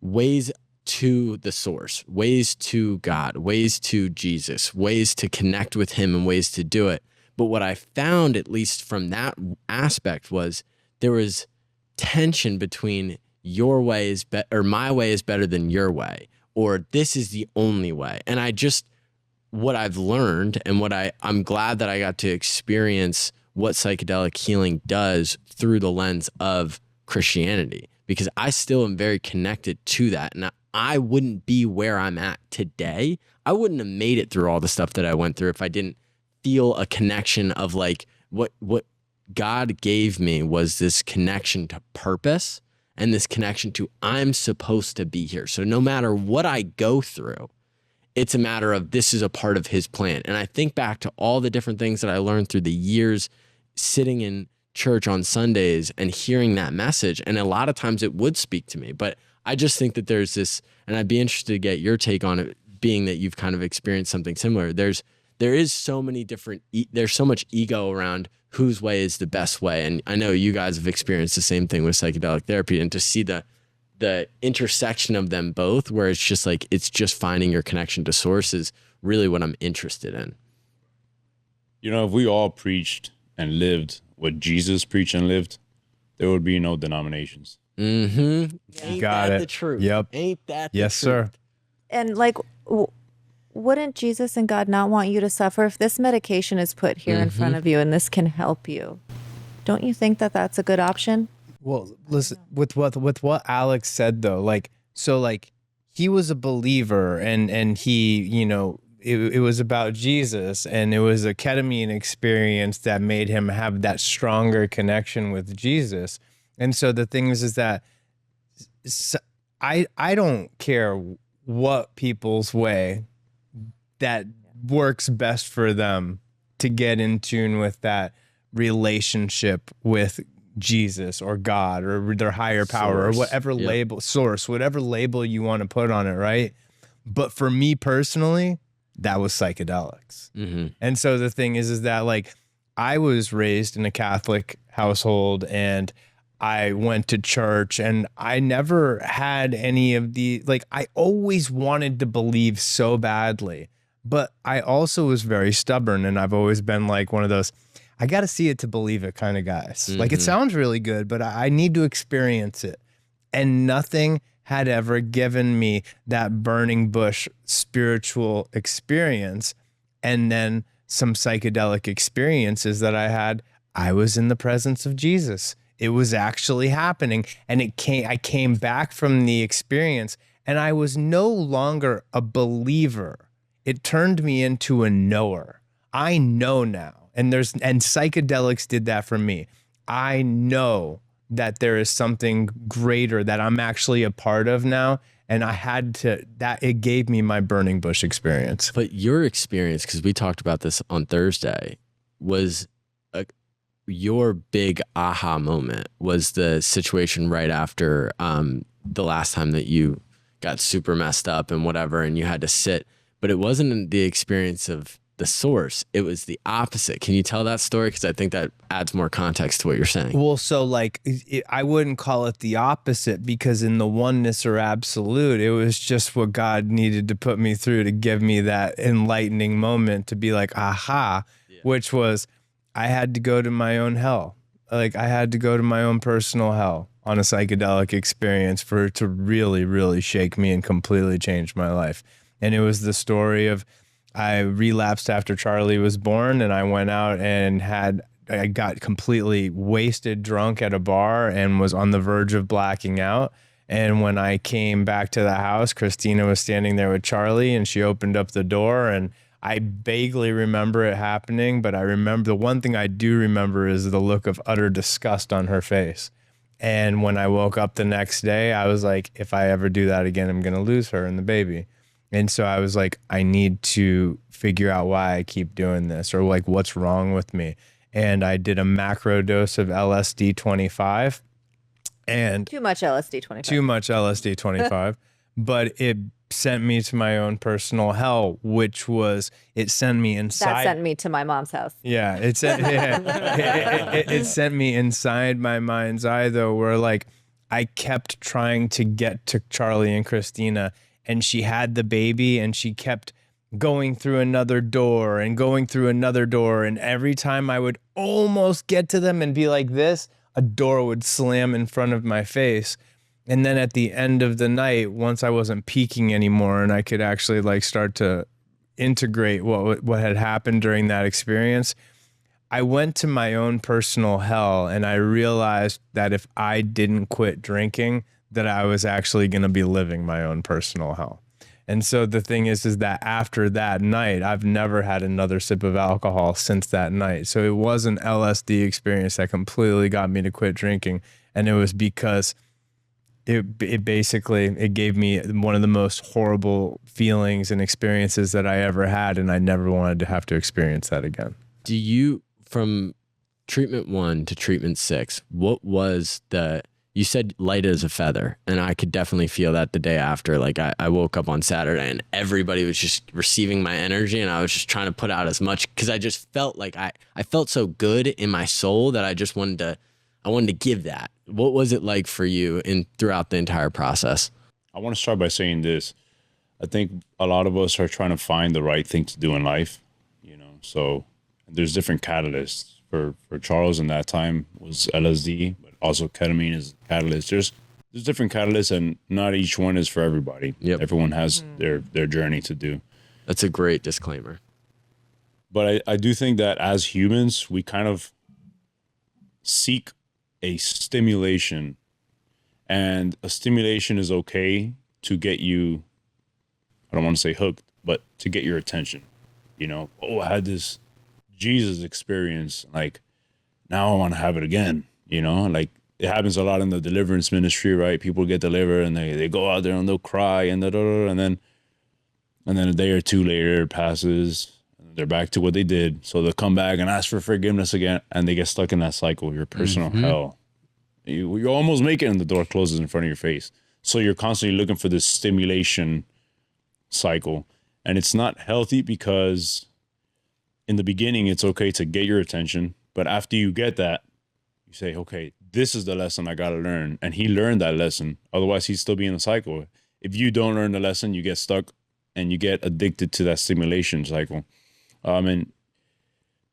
ways to the source, ways to God, ways to Jesus, ways to connect with him and ways to do it. But what I found, at least from that aspect, was there was tension between your way is or my way is better than your way, or this is the only way. And what I've learned and I'm glad that I got to experience what psychedelic healing does through the lens of Christianity, because I still am very connected to that. And I wouldn't be where I'm at today. I wouldn't have made it through all the stuff that I went through if I didn't feel a connection of what God gave me was this connection to purpose and this connection to I'm supposed to be here. So no matter what I go through, it's a matter of this is a part of his plan. And I think back to all the different things that I learned through the years sitting in church on Sundays and hearing that message. And a lot of times it would speak to me, but I just think that there's this, and I'd be interested to get your take on it, being that you've kind of experienced something similar. There is so many different, there's so much ego around whose way is the best way. And I know you guys have experienced the same thing with psychedelic therapy, and to see the intersection of them both, where it's just finding your connection to source is really what I'm interested in. If we all preached and lived what Jesus preached and lived, there would be no denominations. Mm-hmm. You got it. The truth? Yep. Ain't that the Yes, truth? sir. And wouldn't Jesus and God not want you to suffer? If this medication is put here in front of you and this can help you, don't you think that that's a good option? Well, listen, with what Alex said though, he was a believer and he, it was about Jesus, and it was a ketamine experience that made him have that stronger connection with Jesus. And so the thing is that I don't care what people's way that works best for them to get in tune with that relationship with Jesus or God or their higher power or whatever label, source, whatever label you want to put on it, right? But for me personally, that was psychedelics. Mm-hmm. And so the thing is that I was raised in a Catholic household and I went to church, and I never had any of the, I always wanted to believe so badly, but I also was very stubborn, and I've always been one of those, I got to see it to believe it kind of guys. Mm-hmm. It sounds really good, but I need to experience it. And nothing had ever given me that burning bush spiritual experience. And then some psychedelic experiences that I had, I was in the presence of Jesus. It was actually happening. And I came back from the experience and I was no longer a believer. It turned me into a knower. I know now. And psychedelics did that for me. I know that there is something greater that I'm actually a part of now. And it gave me my burning bush experience. But your experience, because we talked about this on Thursday, was your big aha moment was the situation right after the last time that you got super messed up and whatever, and you had to sit. But it wasn't the experience of the source. It was the opposite. Can you tell that story? Because I think that adds more context to what you're saying. Well, so like, I wouldn't call it the opposite, because in the oneness or absolute, it was just what God needed to put me through to give me that enlightening moment to be like, aha, which was I had to go to my own hell. Like I had to go to my own personal hell on a psychedelic experience for it to really, really shake me and completely change my life. And it was the story of, I relapsed after Charlie was born, and I went out and I got completely wasted drunk at a bar and was on the verge of blacking out. And when I came back to the house, Christina was standing there with Charlie, and she opened up the door, and I vaguely remember it happening, but I remember the one thing I do remember is the look of utter disgust on her face. And when I woke up the next day, I was like, if I ever do that again, I'm going to lose her and the baby. And so I was like, I need to figure out why I keep doing this, or like what's wrong with me. And I did a macro dose of LSD 25 and Too much LSD 25. too much LSD 25, but it sent me to my own personal hell, which was, it sent me inside. That sent me to my mom's house. Yeah, it sent me inside my mind's eye though, where like I kept trying to get to Charlie and Christina, and she had the baby, and she kept going through another door and going through another door. And every time I would almost get to them and be like this, a door would slam in front of my face. And then at the end of the night, once I wasn't peaking anymore and I could actually like start to integrate what had happened during that experience, I went to my own personal hell, and I realized that if I didn't quit drinking, that I was actually going to be living my own personal hell. And so the thing is that after that night, I've never had another sip of alcohol since that night. So it was an LSD experience that completely got me to quit drinking. And it was because it gave me one of the most horrible feelings and experiences that I ever had. And I never wanted to have to experience that again. Do you, from treatment 1 to treatment 6, what was you said light as a feather, and I could definitely feel that the day after. Like I woke up on Saturday and everybody was just receiving my energy, and I was just trying to put out as much, because I just felt like I felt so good in my soul that I just wanted to give that. What was it like for you throughout the entire process? I want to start by saying this. I think a lot of us are trying to find the right thing to do in life, so there's different catalysts. For Charles in that time was LSD, but also ketamine is a catalyst. There's different catalysts, and not each one is for everybody. Yep. Everyone has their journey to do. That's a great disclaimer. But I do think that as humans, we kind of seek a stimulation, and a stimulation is okay to get you, I don't want to say hooked, but to get your attention. I had this Jesus experience, like now I want to have it again, like it happens a lot in the deliverance ministry, right? People get delivered and they go out there and they'll cry and then a day or two later passes and they're back to what they did. So they'll come back and ask for forgiveness again, and they get stuck in that cycle, your personal hell. You almost make it and the door closes in front of your face. So you're constantly looking for this stimulation cycle, and it's not healthy, because in the beginning, it's okay to get your attention, but after you get that, you say, okay, this is the lesson I got to learn. And he learned that lesson. Otherwise, he'd still be in a cycle. If you don't learn the lesson, you get stuck and you get addicted to that stimulation cycle. And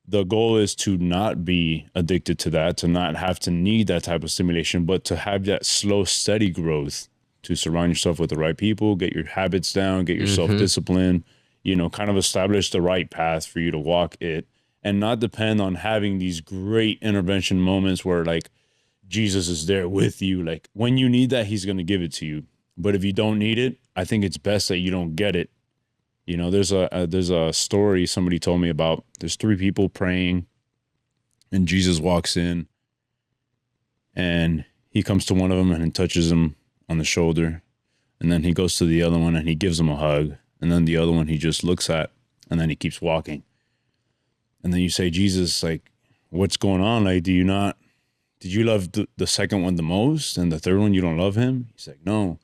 the goal is to not be addicted to that, to not have to need that type of stimulation, but to have that slow, steady growth, to surround yourself with the right people, get your habits down, get your self-discipline, you know, kind of establish the right path for you to walk it, and not depend on having these great intervention moments where like Jesus is there with you. Like when you need that, he's going to give it to you. But if you don't need it, I think it's best that you don't get it. You know, there's a story somebody told me about. There's 3 people praying, and Jesus walks in, and he comes to one of them and touches him on the shoulder, and then he goes to the other one and he gives him a hug, and then the other one he just looks at, and then he keeps walking. And then you say, Jesus, like, what's going on? Like, did you love the second one the most, and the third one you don't love him? He's like, no,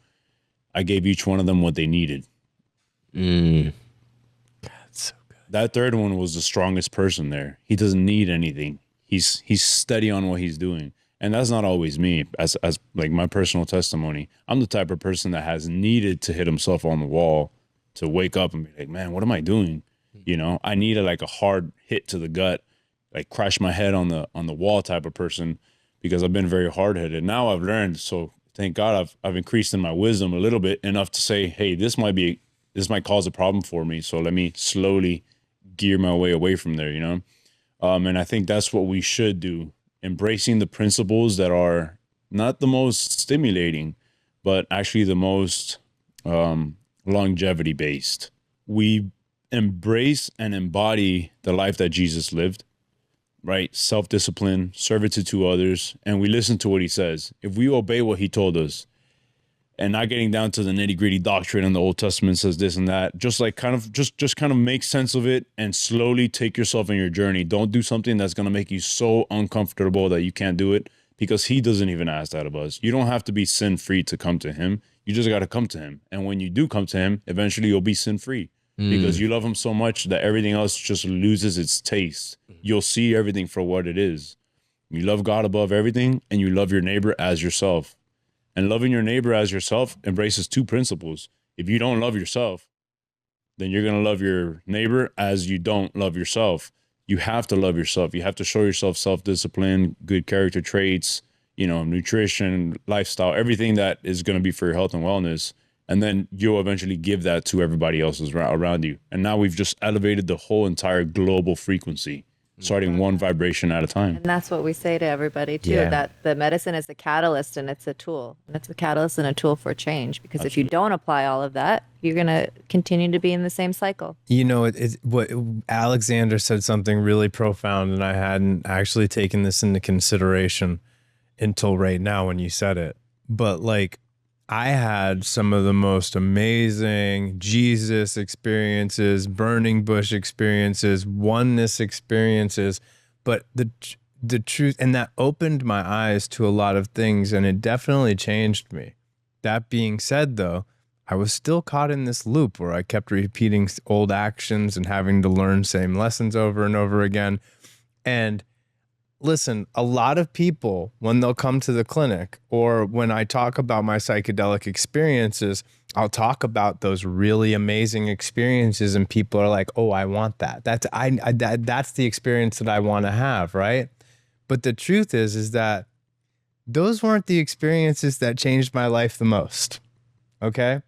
I gave each one of them what they needed. God, so good. That third one was the strongest person there. He doesn't need anything. He's steady on what he's doing. And that's not always me. As like my personal testimony, I'm the type of person that has needed to hit himself on the wall to wake up and be like, man, what am I doing? You know, I needed like a hard hit to the gut, like crash my head on the wall type of person, because I've been very hard-headed. Now I've learned, so thank God I've increased in my wisdom a little bit, enough to say, hey, this might cause a problem for me. So let me slowly gear my way away from there, you know? And I think that's what we should do. Embracing the principles that are not the most stimulating, but actually the most longevity based. We embrace and embody the life that Jesus lived, right? Self-discipline, servitude to others, and we listen to what he says. If we obey what he told us, and not getting down to the nitty-gritty doctrine and the Old Testament says this and that, just like kind of make sense of it and slowly take yourself in your journey. Don't do something that's going to make you so uncomfortable that you can't do it, because he doesn't even ask that of us. You don't have to be sin-free to come to him. You just got to come to him. And when you do come to him, eventually you'll be sin-free because you love him so much that everything else just loses its taste. You'll see everything for what it is. You love God above everything, and you love your neighbor as yourself. And loving your neighbor as yourself embraces 2 principles. If you don't love yourself, then you're going to love your neighbor as you don't love yourself. You have to love yourself. You have to show yourself self-discipline, good character traits, you know, nutrition, lifestyle, everything that is going to be for your health and wellness. And then you'll eventually give that to everybody else around you. And now we've just elevated the whole entire global frequency, starting one vibration at a time. And that's what we say to everybody too, that the medicine is the catalyst and it's a tool. And it's a catalyst and a tool for change. Because if you don't apply all of that, you're going to continue to be in the same cycle. You know, what Alexander said something really profound, and I hadn't actually taken this into consideration until right now when you said it. But like, I had some of the most amazing Jesus experiences, burning bush experiences, oneness experiences, but the truth, and that opened my eyes to a lot of things, and it definitely changed me. That being said, though, I was still caught in this loop where I kept repeating old actions and having to learn same lessons over and over again. And listen, a lot of people, when they'll come to the clinic or when I talk about my psychedelic experiences, I'll talk about those really amazing experiences, and people are like, "Oh, I want that. That's the experience that I want to have," right? But the truth is that those weren't the experiences that changed my life the most. Okay?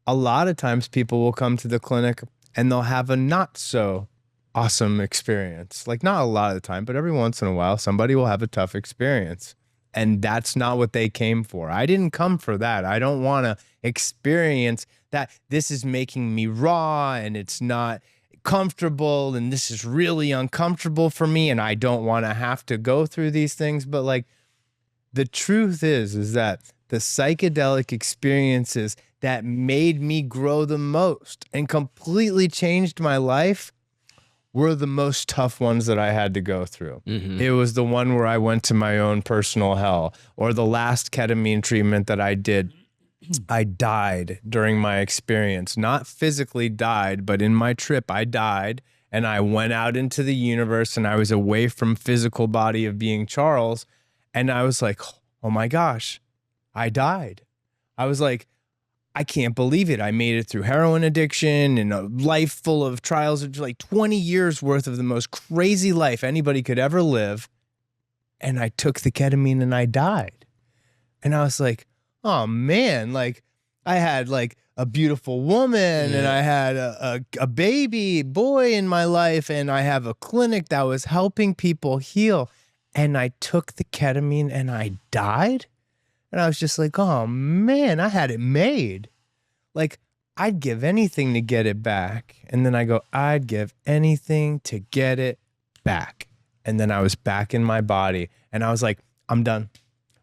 A lot of times people will come to the clinic and they'll have a not so awesome experience. Like, not a lot of the time, but every once in a while, somebody will have a tough experience. And that's not what they came for. I didn't come for that. I don't want to experience that. This is making me raw and it's not comfortable and this is really uncomfortable for me and I don't want to have to go through these things. But like, the truth is that the psychedelic experiences that made me grow the most and completely changed my life were the most tough ones that I had to go through. Mm-hmm. It was the one where I went to my own personal hell, or the last ketamine treatment that I did. I died during my experience, not physically died, but in my trip, I died and I went out into the universe and I was away from physical body of being Charles. And I was like, oh my gosh, I died. I was like, I can't believe it. I made it through heroin addiction and a life full of trials, of like 20 years worth of the most crazy life anybody could ever live. And I took the ketamine and I died. And I was like, oh man, like I had like a beautiful woman and I had a baby boy in my life, and I have a clinic that was helping people heal. And I took the ketamine and I died. And I was just like, oh man, I had it made. Like, I'd give anything to get it back. And then I go, I'd give anything to get it back. And then I was back in my body and I was like, I'm done.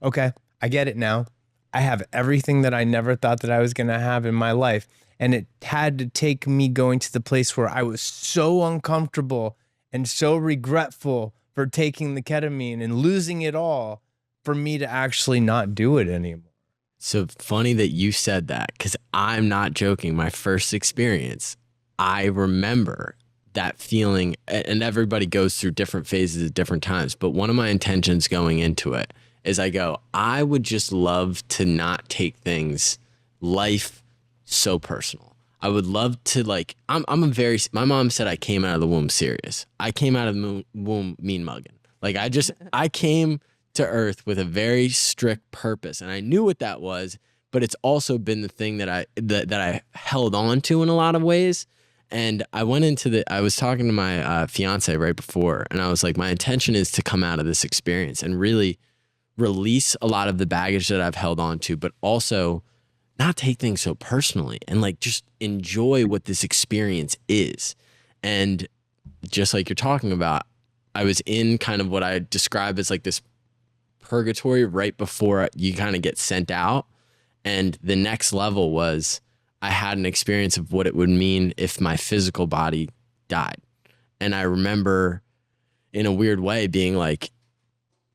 Okay, I get it now. I have everything that I never thought that I was going to have in my life. And it had to take me going to the place where I was so uncomfortable and so regretful for taking the ketamine and losing it all, for me to actually not do it anymore. So funny that you said that, because I'm not joking. My first experience, I remember that feeling, and everybody goes through different phases at different times. But one of my intentions going into it is I would just love to not take life so personal. I would love to my mom said I came out of the womb serious. I came out of the womb mean mugging. I came to earth with a very strict purpose, and I knew what that was, but it's also been the thing that I held on to in a lot of ways. And I was talking to my fiance right before, and I was like, my intention is to come out of this experience and really release a lot of the baggage that I've held on to, but also not take things so personally and just enjoy what this experience is. And just like you're talking about, I was in kind of what I describe as this purgatory right before you kind of get sent out. And the next level was I had an experience of what it would mean if my physical body died. And I remember in a weird way being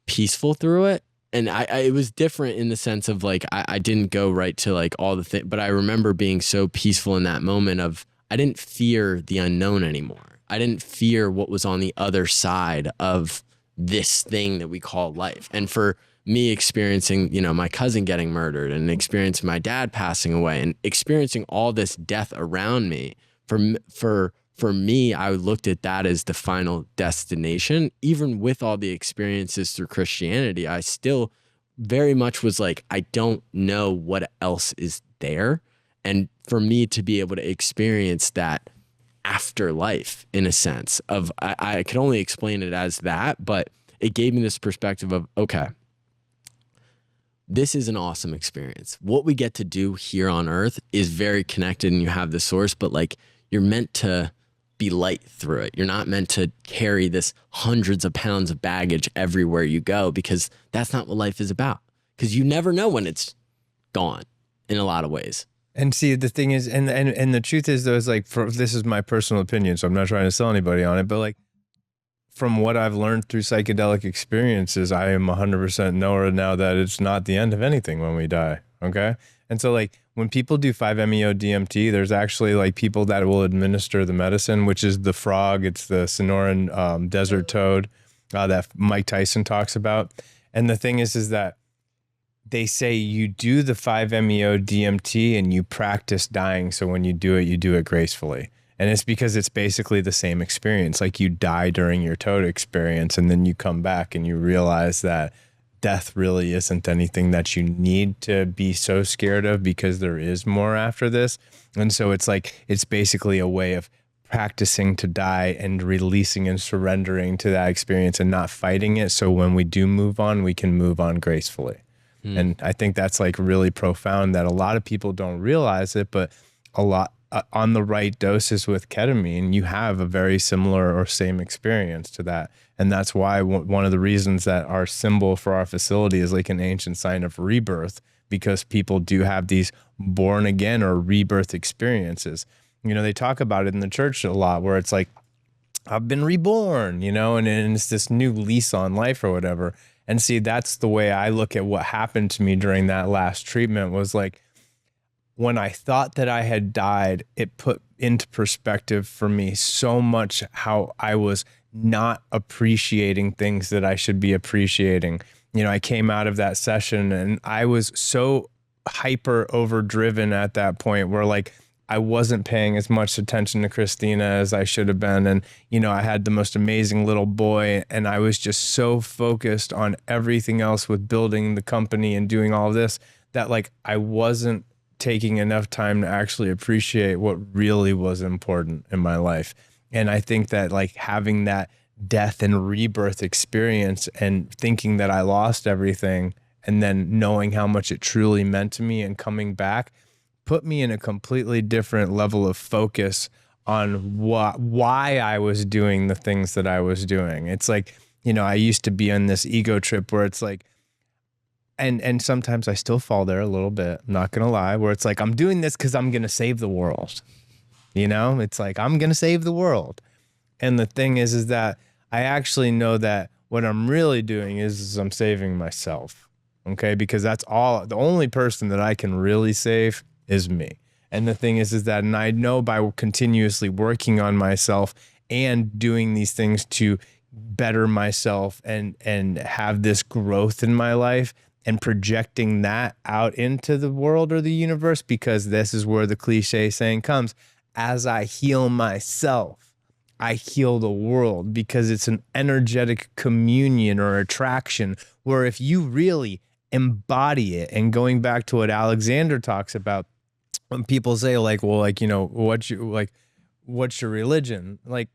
peaceful through it. And it was different in the sense of I didn't go right to all the things, but I remember being so peaceful in that moment of I didn't fear the unknown anymore. I didn't fear what was on the other side of this thing that we call life. And for me experiencing, my cousin getting murdered and experiencing my dad passing away and experiencing all this death around me, for me, I looked at that as the final destination. Even with all the experiences through Christianity, I still very much was I don't know what else is there. And for me to be able to experience that afterlife, in a sense of, I could only explain it as that, but it gave me this perspective of, okay, this is an awesome experience. What we get to do here on earth is very connected, and you have the source, but you're meant to be light through it. You're not meant to carry this hundreds of pounds of baggage everywhere you go, because that's not what life is about. Because you never know when it's gone in a lot of ways. And see, the thing is, and the truth is, though, is this is my personal opinion, so I'm not trying to sell anybody on it, but from what I've learned through psychedelic experiences, I am 100% knower now that it's not the end of anything when we die. Okay. And so when people do 5-MeO-DMT, there's actually people that will administer the medicine, which is the frog. It's the Sonoran desert toad that Mike Tyson talks about. And the thing is that they say you do the 5-MeO-DMT and you practice dying. So when you do it gracefully. And it's because it's basically the same experience. You die during your toad experience, and then you come back and you realize that death really isn't anything that you need to be so scared of, because there is more after this. And so it's basically a way of practicing to die and releasing and surrendering to that experience and not fighting it. So when we do move on, we can move on gracefully. And I think that's really profound, that a lot of people don't realize it, but a lot on the right doses with ketamine, you have a very similar or same experience to that. And that's why one of the reasons that our symbol for our facility is an ancient sign of rebirth, because people do have these born again or rebirth experiences. They talk about it in the church a lot, where it's I've been reborn, and it's this new lease on life or whatever. And see, that's the way I look at what happened to me during that last treatment. Was when I thought that I had died, it put into perspective for me so much how I was not appreciating things that I should be appreciating. I came out of that session and I was so hyper overdriven at that point where like I wasn't paying as much attention to Christina as I should have been. And, you know, I had the most amazing little boy and I was just so focused on everything else with building the company and doing all this that like I wasn't taking enough time to actually appreciate what really was important in my life. And I think that like having that death and rebirth experience and thinking that I lost everything and then knowing how much it truly meant to me and coming back put me in a completely different level of focus on why I was doing the things that I was doing. It's like, you know, I used to be on this ego trip where it's like, and sometimes I still fall there a little bit, I'm not gonna lie, where it's like, I'm doing this because I'm gonna save the world. You know, it's like, I'm gonna save the world. And the thing is that I actually know that what I'm really doing is I'm saving myself. Okay, because that's all, the only person that I can really save is me. And the thing is that, and I know by continuously working on myself and doing these things to better myself and have this growth in my life and projecting that out into the world or the universe, because this is where the cliche saying comes, as I heal myself, I heal the world, because it's an energetic communion or attraction where if you really embody it, and going back to what Alexander talks about, when people say like, well, like, you know, what's your religion? Like,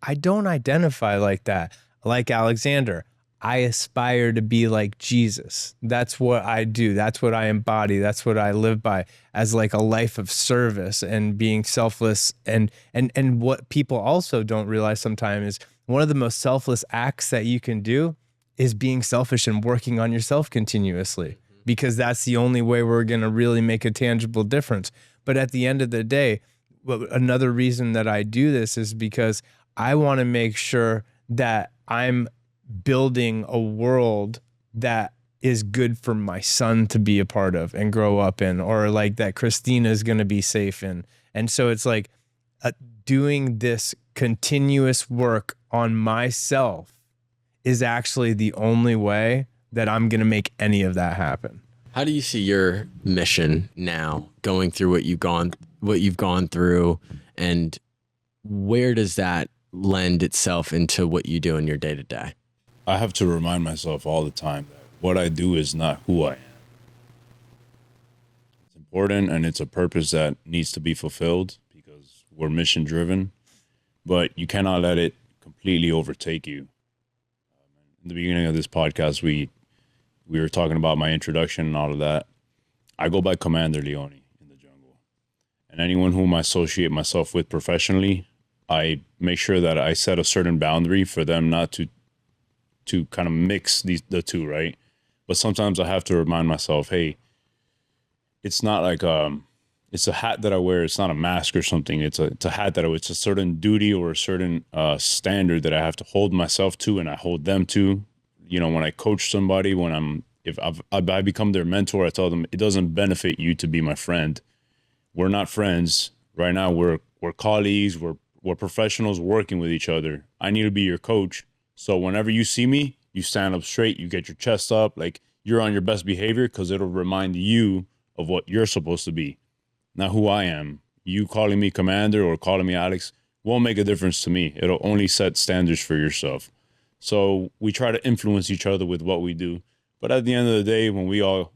I don't identify like that. Like Alexander, I aspire to be like Jesus. That's what I do. That's what I embody. That's what I live by, as like a life of service and being selfless. And what people also don't realize sometimes is one of the most selfless acts that you can do is being selfish and working on yourself continuously, because that's the only way we're going to really make a tangible difference. But at the end of the day, another reason that I do this is because I want to make sure that I'm building a world that is good for my son to be a part of and grow up in, or like that Christina is going to be safe in. And so it's like doing this continuous work on myself is actually the only way that I'm going to make any of that happen. How do you see your mission now, going through what you've gone through, and where does that lend itself into what you do in your day to day? I have to remind myself all the time that what I do is not who I am. It's important and it's a purpose that needs to be fulfilled because we're mission driven, but you cannot let it completely overtake you. In the beginning of this podcast, we were talking about my introduction and all of that. I go by Commander Leoni in the jungle. And anyone whom I associate myself with professionally, I make sure that I set a certain boundary for them not to kind of mix the two, right? But sometimes I have to remind myself, hey, it's not like it's a hat that I wear. It's not a mask or something. It's a hat that it's a certain duty or a certain standard that I have to hold myself to, and I hold them to. You know, when I coach somebody, if I become their mentor, I tell them it doesn't benefit you to be my friend. We're not friends right now. We're colleagues. We're professionals working with each other. I need to be your coach. So whenever you see me, you stand up straight. You get your chest up, like you're on your best behavior, because it'll remind you of what you're supposed to be, not who I am. You calling me Commander or calling me Alex won't make a difference to me. It'll only set standards for yourself. So we try to influence each other with what we do. But at the end of the day, when we all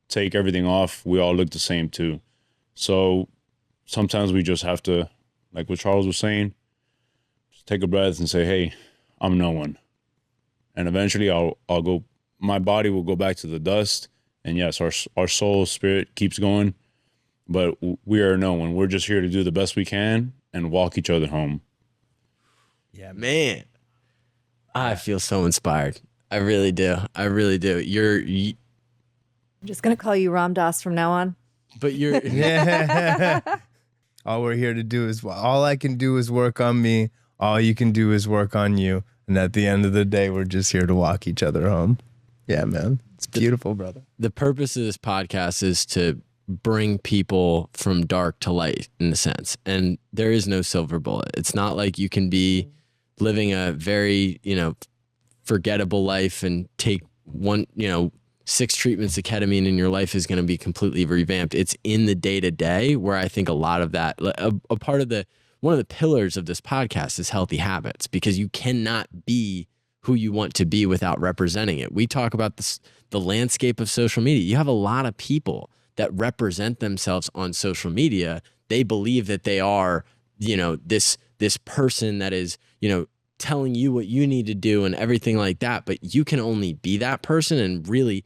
take everything off, we all look the same too. So sometimes we just have to, like what Charles was saying, just take a breath and say, hey, I'm no one. And eventually I'll go, my body will go back to the dust. And yes, our soul, spirit keeps going, but we are no one. We're just here to do the best we can and walk each other home. Yeah, man. I feel so inspired. I really do. I really do. I'm just going to call you Ram Dass from now on. But you're... All we're here to do is, all I can do is work on me. All you can do is work on you. And at the end of the day, we're just here to walk each other home. Yeah, man. It's beautiful, brother. The purpose of this podcast is to bring people from dark to light, in a sense. And there is no silver bullet. It's not like you can be living a very, forgettable life and take 6 treatments of ketamine and your life is going to be completely revamped. It's in the day to day where I think a lot of that, a part of one of the pillars of this podcast is healthy habits, because you cannot be who you want to be without representing it. We talk about the landscape of social media. You have a lot of people that represent themselves on social media. They believe that they are, this person that is, telling you what you need to do and everything like that. But you can only be that person and really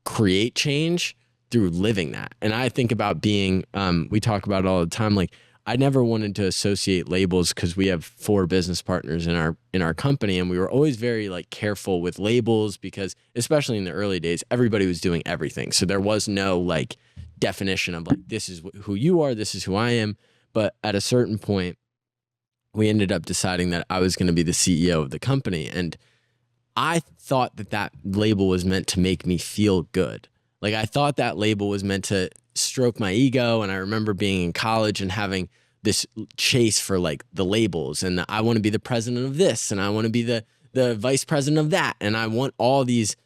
create change through living that. And I think about being, we talk about it all the time. Like, I never wanted to associate labels because we have 4 business partners in our company, and we were always very careful with labels because, especially in the early days, everybody was doing everything. So there was no definition of this is who you are, this is who I am. But at a certain point, we ended up deciding that I was going to be the CEO of the company, and I thought that label was meant to make me feel good. I thought that label was meant to stroke my ego. And I remember being in college and having this chase for the labels, and I want to be the president of this, and I want to be the vice president of that. And I want all these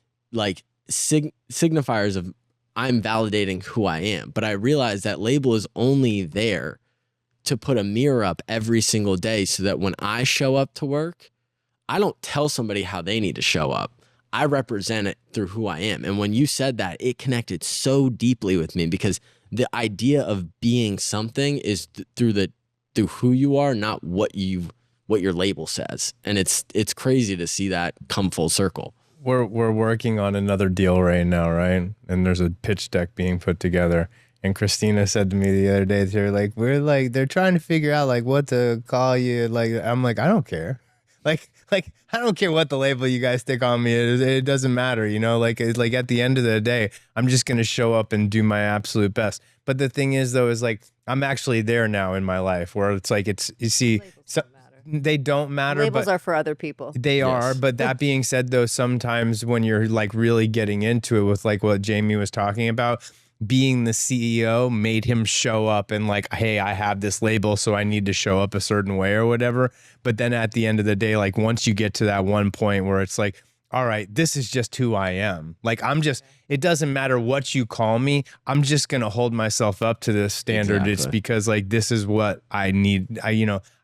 signifiers of I'm validating who I am. But I realized that label is only there to put a mirror up every single day so that when I show up to work, I don't tell somebody how they need to show up. I represent it through who I am. And when you said that, it connected so deeply with me, because the idea of being something is through who you are, not what your label says. And it's crazy to see that come full circle. We're working on another deal right now, right? And there's a pitch deck being put together. And Christina said to me the other day, they're trying to figure out what to call you. I'm like, I don't care. I don't care what the label you guys stick on me. It doesn't matter, at the end of the day, I'm just going to show up and do my absolute best. But the thing is, though, is I'm actually there now in my life where you see, they don't matter. Labels are for other people. They are. But that being said, though, sometimes when you're really getting into it with what Jamie was talking about, being the CEO made him show up and hey, I have this label, so I need to show up a certain way or whatever. But then at the end of the day, once you get to that one point where it's all right, this is just who I am. It doesn't matter what you call me. I'm just going to hold myself up to this standard. Exactly. It's because this is what I need.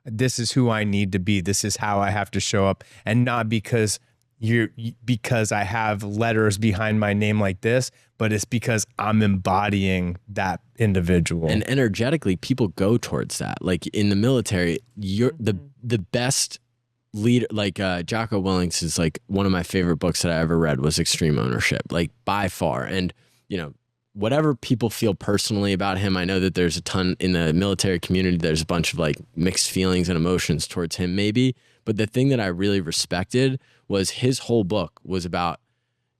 This is who I need to be. This is how I have to show up, and not because I have letters behind my name like this, but it's because I'm embodying that individual. And energetically, people go towards that. In the military, you're the best leader. Jocko Willink's is one of my favorite books that I ever read was Extreme Ownership, by far. And whatever people feel personally about him, I know that there's a ton in the military community. There's a bunch of mixed feelings and emotions towards him, maybe. But the thing that I really respected was his whole book was about,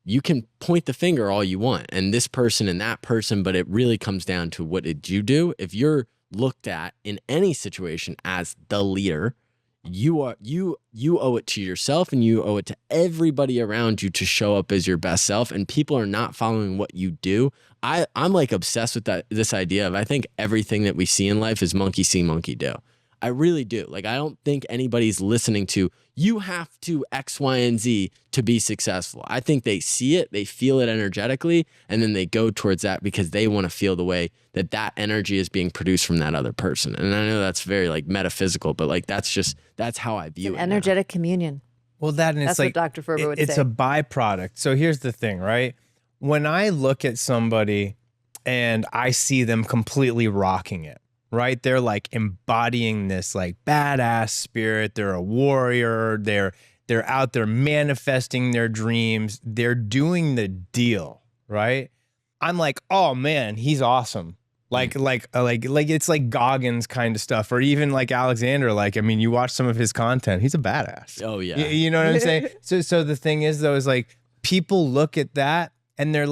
you can point the finger all you want and this person and that person, but it really comes down to what did you do? If you're looked at in any situation as the leader, you owe it to yourself, and you owe it to everybody around you to show up as your best self. And people are not following what you do. I'm obsessed with this idea of, I think everything that we see in life is monkey see, monkey do. I really do. I don't think anybody's listening to, you have to X, Y, and Z to be successful. I think they see it, they feel it energetically, and then they go towards that because they want to feel the way that energy is being produced from that other person. And I know that's very metaphysical, but that's how I view it. Energetic communion. Well, that's what Dr. Ferber would say. It's a byproduct. So here's the thing, right? When I look at somebody and I see them completely rocking it, right? They're embodying this badass spirit. They're a warrior. They're out there manifesting their dreams. They're doing the deal, right? I'm oh man, he's awesome. It's Goggins kind of stuff, or even Alexander. You watch some of his content. He's a badass. Oh yeah. You know what I'm saying? So the thing is, though, is people look at that and they're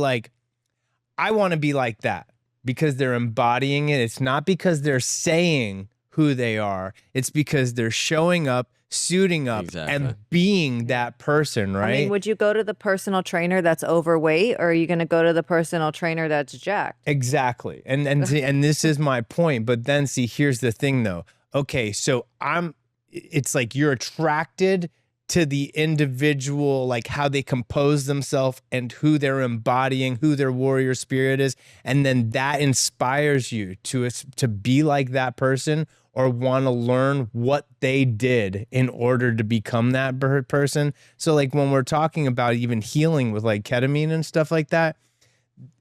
I want to be like that. Because they're embodying it. It's not because they're saying who they are. It's because they're showing up, suiting up, and being that person, right? Would you go to the personal trainer that's overweight, or are you going to go to the personal trainer that's jacked? Exactly. And this is my point. But then here's the thing, though. Okay, so it's you're attracted to the individual, like how they compose themselves and who they're embodying, who their warrior spirit is. And then that inspires you to be like that person or want to learn what they did in order to become that person. So like when we're talking about even healing with like ketamine and stuff like that,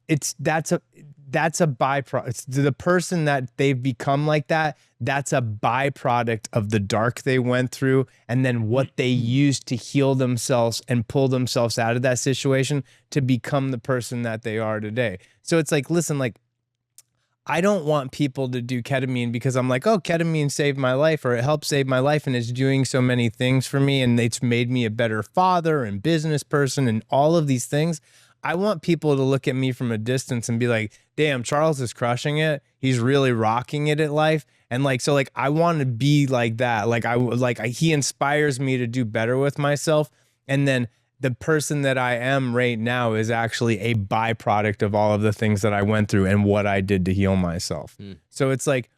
that's a byproduct. It's the person that they've become like that. That's a byproduct of the dark they went through and then what they used to heal themselves and pull themselves out of that situation to become the person that they are today. So it's like, listen, like, I don't want people to do ketamine because I'm like, oh, ketamine saved my life or it helped save my life and it's doing so many things for me and it's made me a better father and business person and all of these things. I want people to look at me from a distance and be like, damn, Charles is crushing it. He's really rocking it at life. And like, so like, I want to be like that. He inspires me to do better with myself. And then the person that I am right now is actually a byproduct of all of the things that I went through and what I did to heal myself. So it's like,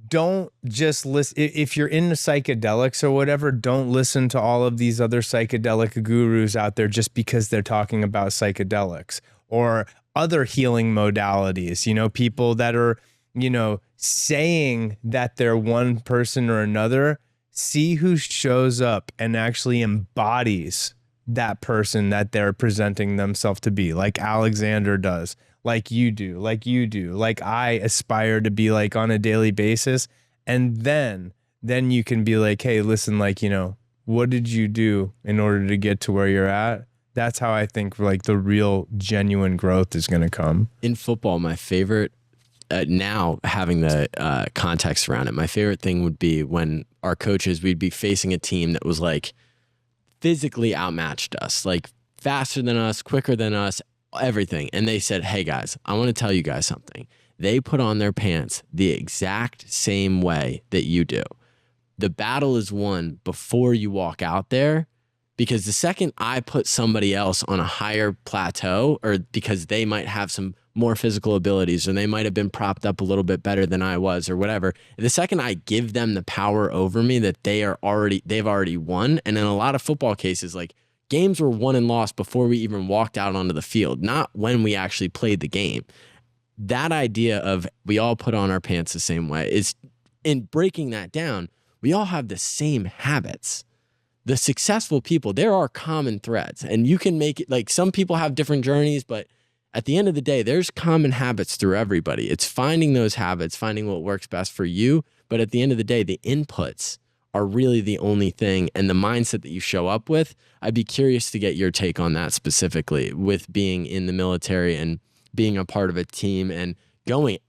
don't just listen. If you're into psychedelics or whatever, don't listen to all of these other psychedelic gurus out there just because they're talking about psychedelics or other healing modalities, you know, people that are, you know, saying that they're one person or another. See who shows up and actually embodies that person that they're presenting themselves to be, like Alexander does, like you do, like I aspire to be like on a daily basis. And then you can be like, hey, listen, like, you know, what did you do in order to get to where you're at? That's how I think like the real genuine growth is going to come. In football, my favorite, now having the context around it, my favorite thing would be when our coaches, we'd be facing a team that was like physically outmatched us, like faster than us, quicker than us, everything. And they said, hey guys, I want to tell you guys something. They put on their pants the exact same way that you do. The battle is won before you walk out there, because the second I put somebody else on a higher plateau, or because they might have some more physical abilities or they might have been propped up a little bit better than I was or whatever, the second I give them the power over me that they've already won. And in a lot of football cases, like games were won and lost before we even walked out onto the field, not when we actually played the game. That idea of we all put on our pants the same way is, in breaking that down, we all have the same habits. The successful people, there are common threads, and you can make it like some people have different journeys, but at the end of the day, there's common habits through everybody. It's finding those habits, finding what works best for you. But at the end of the day, the inputs are really the only thing, and the mindset that you show up with. I'd be curious to get your take on that specifically, with being in the military and being a part of a team and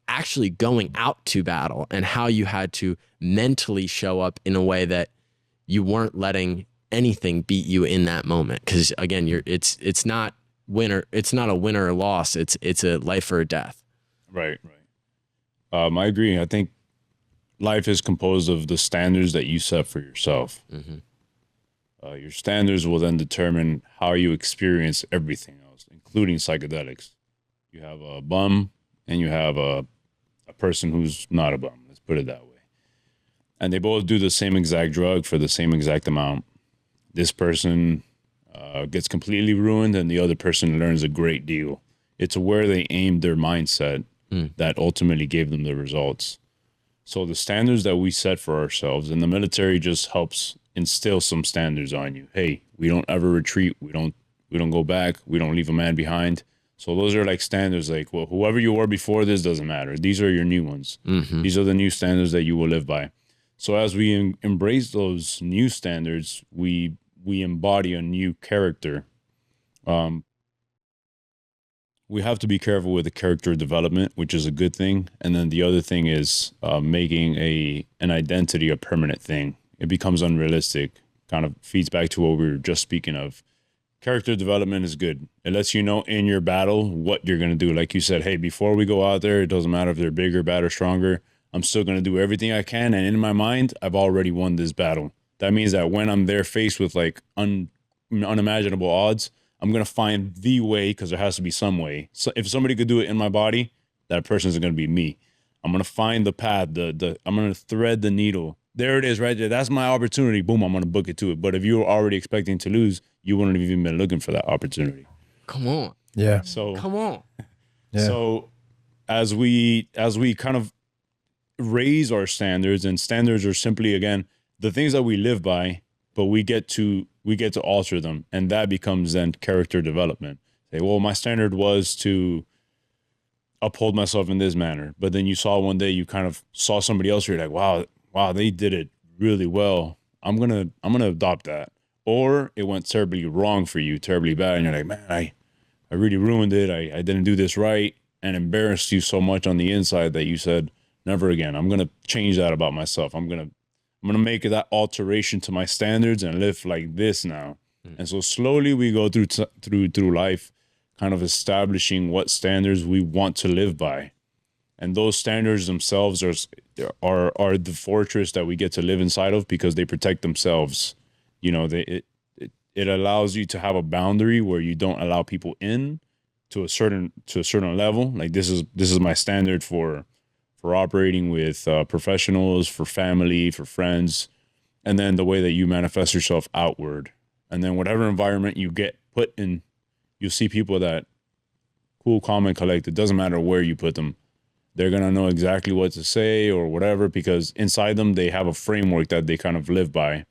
actually going out to battle, and how you had to mentally show up in a way that you weren't letting anything beat you in that moment. Because again, it's not a winner or loss. It's a life or a death. Right. I agree. I think life is composed of the standards that you set for yourself. Mm-hmm. Your standards will then determine how you experience everything else, including psychedelics. You have a bum and you have a person who's not a bum. Let's put it that way. And they both do the same exact drug for the same exact amount. This person gets completely ruined and the other person learns a great deal. It's where they aimed their mindset that ultimately gave them the results. So the standards that we set for ourselves, and the military just helps instill some standards on you. Hey, we don't ever retreat. We don't go back. We don't leave a man behind. So those are like standards like, well, whoever you were before this doesn't matter. These are your new ones. Mm-hmm. These are the new standards that you will live by. So as we embrace those new standards, we embody a new character. We have to be careful with the character development, which is a good thing. And then the other thing is making an identity a permanent thing. It becomes unrealistic, kind of feeds back to what we were just speaking of. Character development is good. It lets you know in your battle what you're going to do. Like you said, hey, before we go out there, it doesn't matter if they're bigger, badder, stronger. I'm still going to do everything I can. And in my mind, I've already won this battle. That means that when I'm there faced with like unimaginable odds, I'm going to find the way, because there has to be some way. So if somebody could do it in my body, that person is going to be me. I'm going to find the path. I'm going to thread the needle there it is right there. That's my opportunity. Boom, I'm going to book it to it. But if you were already expecting to lose, you wouldn't have even been looking for that opportunity. Come on. Yeah. So Come on. Yeah. So as we kind of raise our standards, and standards are simply, again, the things that we live by, but we get to alter them, and that becomes then character development. Say, well, my standard was to uphold myself in this manner, but then you saw one day, you kind of saw somebody else, you're like, wow, they did it really well. I'm gonna adopt that. Or it went terribly wrong for you, terribly bad, and you're like, man, I really ruined it. I didn't do this right, and embarrassed you so much on the inside that you said, never again. I'm gonna change that about myself. I'm gonna make that alteration to my standards and live like this now. And so slowly we go through life, kind of establishing what standards we want to live by. And those standards themselves are the fortress that we get to live inside of, because they protect themselves. You know, it allows you to have a boundary where you don't allow people in to a certain level. Like this is my standard for operating with professionals, for family, for friends, and then the way that you manifest yourself outward. And then whatever environment you get put in, you'll see people that cool, calm, and collected. It doesn't matter where you put them. They're going to know exactly what to say or whatever, because inside them, they have a framework that they kind of live by.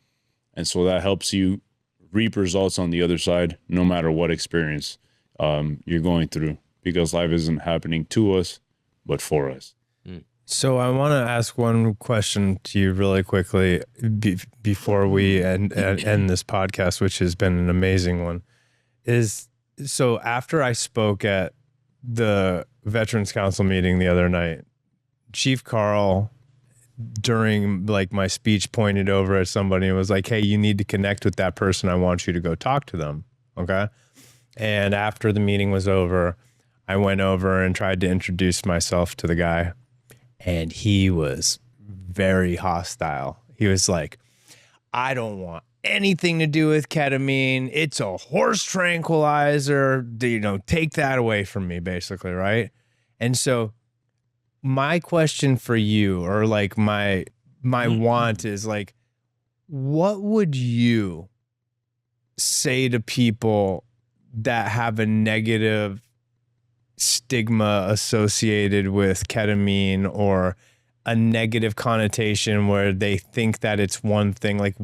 And so that helps you reap results on the other side, no matter what experience you're going through, because life isn't happening to us, but for us. So I want to ask one question to you really quickly before we end this podcast, which has been an amazing one. So after I spoke at the Veterans Council meeting the other night, Chief Carl, during like my speech, pointed over at somebody and was like, hey, you need to connect with that person. I want you to go talk to them. Okay. And after the meeting was over, I went over and tried to introduce myself to the guy. And he was very hostile. He was like, I don't want anything to do with ketamine. It's a horse tranquilizer. Take that away from me, basically, right? And so my question for you, or like my want is like, what would you say to people that have a negative stigma associated with ketamine, or a negative connotation where they think that it's one thing? Like,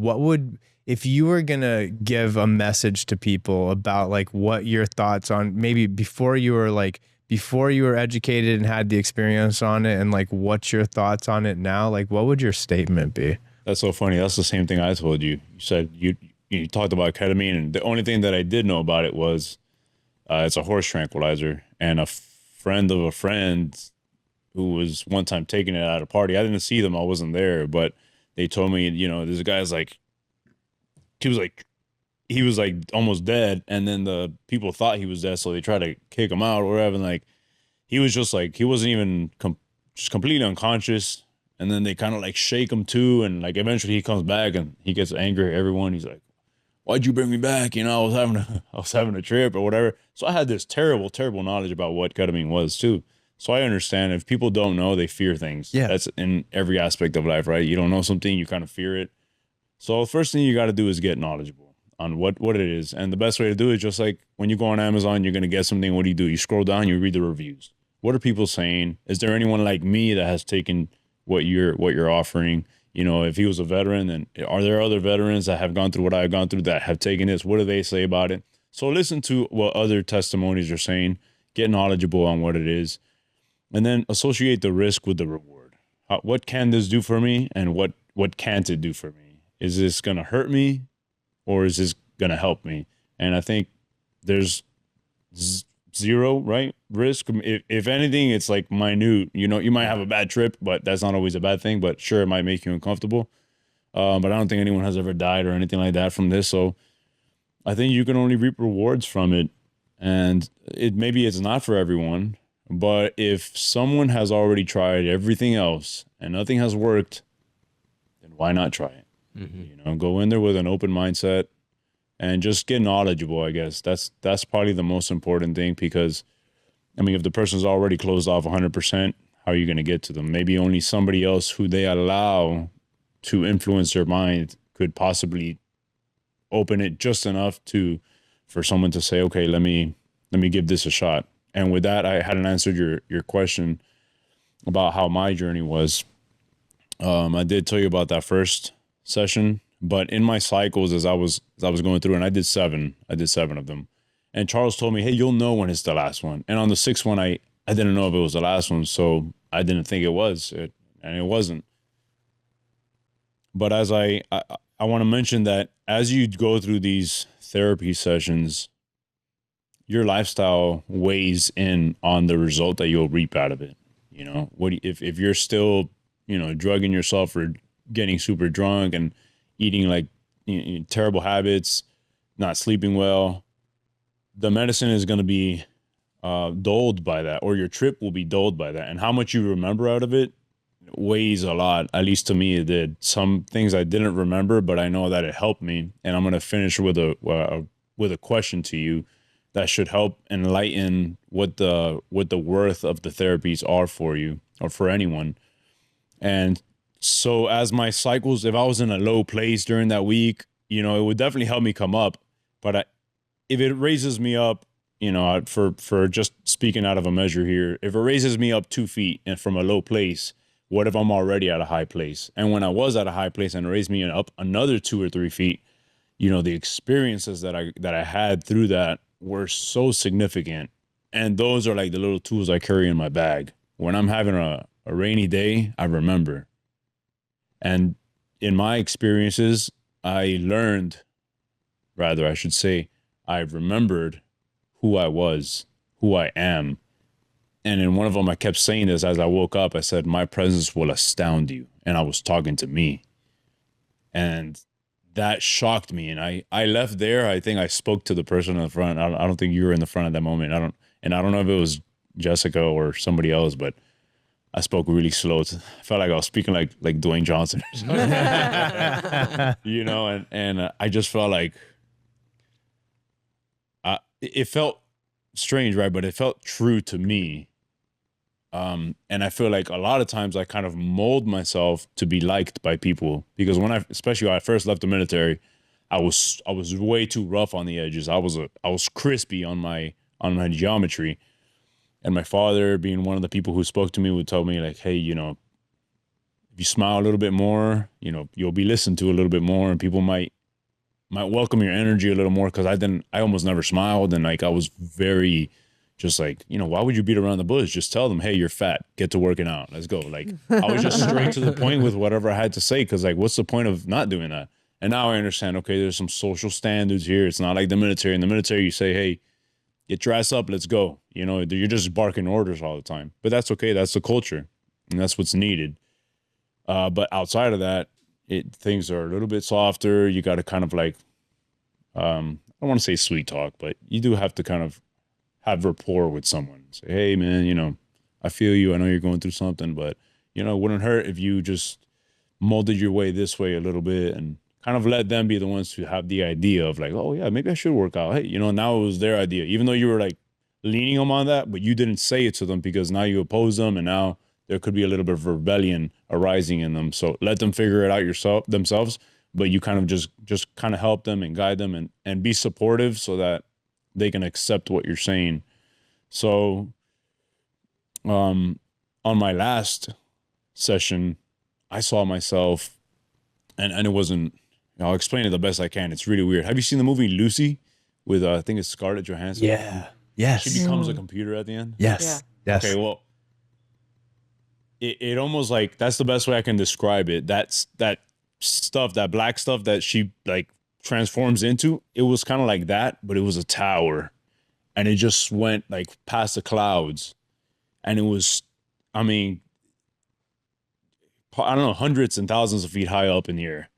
if you were going to give a message to people about like what your thoughts on, maybe before you were educated and had the experience on it, and like what's your thoughts on it now? Like, what would your statement be? That's so funny. That's the same thing I told you. You said you talked about ketamine, and the only thing that I did know about it was it's a horse tranquilizer. And a friend of a friend who was one time taking it at a party, I didn't see them, I wasn't there, but they told me, this guy's like, he was like almost dead, and then the people thought he was dead, so they tried to kick him out or whatever. And like, he was just like, he wasn't even just completely unconscious. And then they kind of like shake him too, and like eventually he comes back and he gets angry at everyone. He's like, why'd you bring me back? I was having a trip or whatever. So I had this terrible, terrible knowledge about what ketamine was too. So I understand if people don't know, they fear things. Yeah. That's in every aspect of life, right? You don't know something, you kind of fear it. So the first thing you got to do is get knowledgeable on what it is. And the best way to do it, just like when you go on Amazon, you're going to get something. What do? You scroll down, you read the reviews. What are people saying? Is there anyone like me that has taken what you're offering? If he was a veteran, then are there other veterans that have gone through what I've gone through that have taken this? What do they say about it? So listen to what other testimonies are saying, get knowledgeable on what it is, and then associate the risk with the reward. What can this do for me, and what can't it do for me? Is this going to hurt me, or is this going to help me? And I think there's zero, right? Risk. If anything, it's like minute. You might have a bad trip, but that's not always a bad thing. But sure, it might make you uncomfortable. But I don't think anyone has ever died or anything like that from this. So I think you can only reap rewards from it. And maybe it's not for everyone. But if someone has already tried everything else and nothing has worked, then why not try it? Mm-hmm. Go in there with an open mindset and just get knowledgeable, I guess. That's probably the most important thing, because, if the person's already closed off 100%, how are you going to get to them? Maybe only somebody else who they allow to influence their mind could possibly open it just enough for someone to say, okay, let me give this a shot. And with that, I hadn't answered your question about how my journey was. I did tell you about that first session, but in my cycles, as I was going through, and I did seven of them. And Charles told me, hey, you'll know when it's the last one. And on the sixth one, I didn't know if it was the last one, so I didn't think it was, and it wasn't. But as I want to mention that as you go through these therapy sessions, your lifestyle weighs in on the result that you'll reap out of it. You know, if you're still, drugging yourself or getting super drunk and eating like terrible habits, not sleeping well, the medicine is going to be dulled by that, or your trip will be dulled by that. And how much you remember out of it weighs a lot. At least to me, it did. Some things I didn't remember, but I know that it helped me. And I'm going to finish with a question to you that should help enlighten what the worth of the therapies are for you or for anyone. And so as my cycles, if I was in a low place during that week, it would definitely help me come up. But if it raises me up, for just speaking out of a measure here, if it raises me up 2 feet and from a low place, what if I'm already at a high place? And when I was at a high place and it raised me up another 2 or 3 feet, the experiences that I had through that were so significant. And those are like the little tools I carry in my bag. When I'm having a rainy day, I remember. And in my experiences, I remembered who I was, who I am. And in one of them, I kept saying this as I woke up. I said, my presence will astound you. And I was talking to me. And that shocked me. And I left there. I think I spoke to the person in the front. I don't think you were in the front at that moment. I don't know if it was Jessica or somebody else, but I spoke really slow. I felt like I was speaking like Dwayne Johnson or something. and I just felt like it felt strange, right? But it felt true to me. And I feel like a lot of times I kind of mold myself to be liked by people, because especially when I first left the military, I was way too rough on the edges. I was crispy on my geometry. And my father, being one of the people who spoke to me, would tell me like, hey, if you smile a little bit more, you'll be listened to a little bit more, and people might welcome your energy a little more. Cause I almost never smiled. And like, I was very just like, why would you beat around the bush? Just tell them, hey, you're fat, get to working out. Let's go. Like, I was just straight to the point with whatever I had to say. Cause like, what's the point of not doing that? And now I understand, okay, there's some social standards here. It's not like the military. In the military, you say, hey, get your ass up, let's go. You're just barking orders all the time. But that's okay. That's the culture. And that's what's needed. But outside of that, things are a little bit softer. You got to kind of like, I don't want to say sweet talk, but you do have to kind of have rapport with someone. Say, hey, man, I feel you. I know you're going through something, but, it wouldn't hurt if you just molded your way this way a little bit and kind of let them be the ones who have the idea of like, oh, yeah, maybe I should work out. Hey, now it was their idea, even though you were like leaning them on that, but you didn't say it to them because now you oppose them, and now there could be a little bit of rebellion arising in them. So let them figure it out themselves, but you kind of just kind of help them and guide them and be supportive so that they can accept what you're saying. So on my last session, I saw myself, and it wasn't, I'll explain it the best I can. It's really weird. Have you seen the movie Lucy with, I think it's Scarlett Johansson? Yeah. Yes. She becomes a computer at the end? Yes. Yeah. Yes. Okay, well, it almost like, that's the best way I can describe it. That's that stuff, that black stuff that she like transforms into. It was kind of like that, but it was a tower. And it just went like past the clouds. And it was, I don't know, hundreds and thousands of feet high up in the air.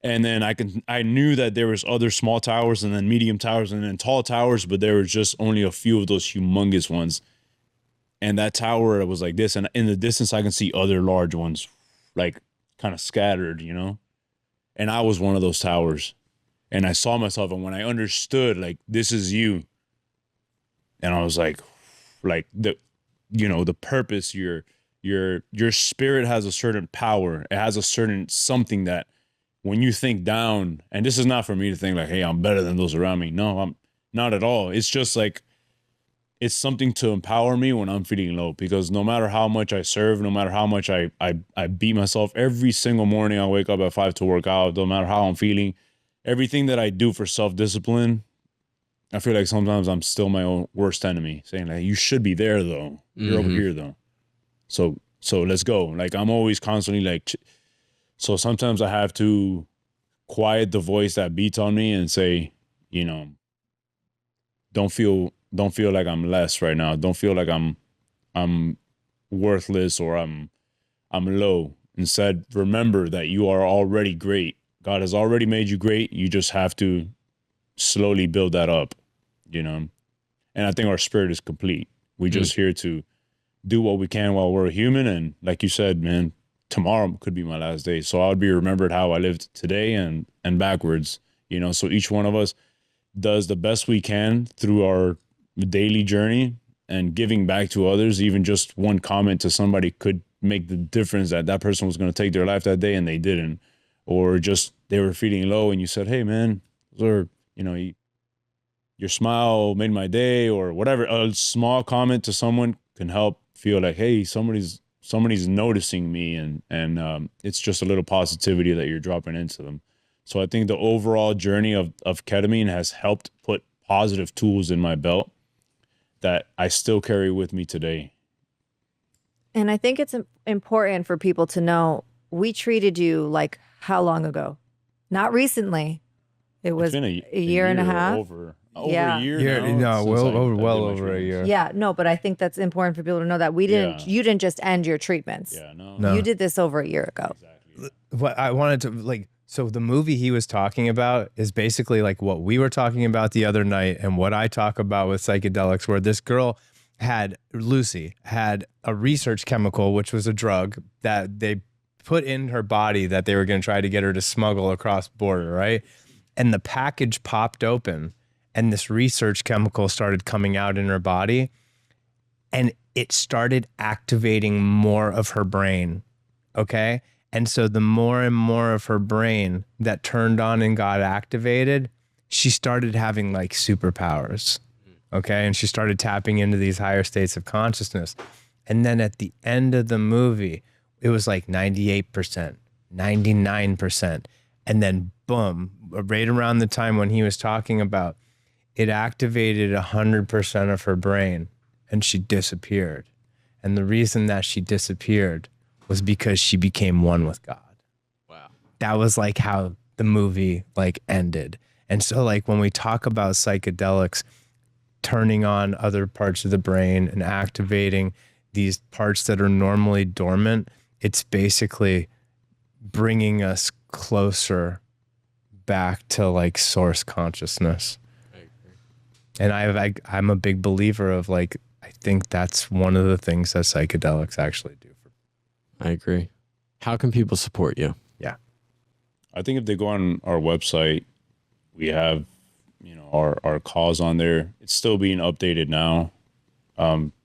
And then I knew that there was other small towers and then medium towers and then tall towers, but there was just only a few of those humongous ones. And that tower was like this. And in the distance, I can see other large ones, like kind of scattered, And I was one of those towers. And I saw myself. And when I understood, like, this is you. And I was like the purpose you're your spirit has a certain power. It has a certain something that when you think down, and this is not for me to think like, hey, I'm better than those around me. No, I'm not at all. It's just like, it's something to empower me when I'm feeling low, because no matter how much I serve, no matter how much I beat myself every single morning, I wake up at 5 to work out, no matter how I'm feeling, everything that I do for self-discipline, I feel like sometimes I'm still my own worst enemy, saying like, you should be there though. You're over here though. So let's go. Like, I'm always constantly like, so sometimes I have to quiet the voice that beats on me and say, you know, don't feel like I'm less right now. Don't feel like I'm worthless or I'm low. Instead, remember that you are already great. God has already made you great. You just have to slowly build that up, you know? And I think our spirit is complete. We're just here to do what we can while we're human. And like you said, man, tomorrow could be my last day. So I'll be remembered how I lived today and backwards, you know? So each one of us does the best we can through our daily journey and giving back to others. Even just one comment to somebody could make the difference that that person was going to take their life that day and they didn't, or just they were feeling low and you said, hey man, or, you know, your smile made my day, or whatever. A small comment to someone can help feel like, hey, somebody's noticing me, and it's just a little positivity that you're dropping into them. So I think the overall journey of ketamine has helped put positive tools in my belt that I still carry with me today. And I think it's important for people to know, we treated you like how long ago? Not recently. It was been a year and a half. Over Yeah. a year now, No, since I well did my over a treatments. year. Yeah, no, but I think that's important for people to know that you didn't just end your treatments. Yeah, No. You did this over a year ago. Exactly. What I wanted to like, so the movie he was talking about is basically like what we were talking about the other night and what I talk about with psychedelics, where this girl Lucy had a research chemical, which was a drug that they put in her body that they were going to try to get her to smuggle across border, right? And the package popped open and this research chemical started coming out in her body, and it started activating more of her brain. Okay. And so the more and more of her brain that turned on and got activated, she started having like superpowers. Okay. And she started tapping into these higher states of consciousness. And then at the end of the movie, it was like 98%, 99%. And then boom, right around the time when he was talking about, it activated 100% of her brain and she disappeared. And the reason that she disappeared was because she became one with God. Wow. That was like how the movie like ended. And so like when we talk about psychedelics, turning on other parts of the brain and activating these parts that are normally dormant, it's basically bringing us closer back to like source consciousness. I agree. And I'm a big believer of like, I think that's one of the things that psychedelics actually do. I agree. How can people support you? Yeah. I think if they go on our website, we have, you know, our cause on there. It's still being updated now.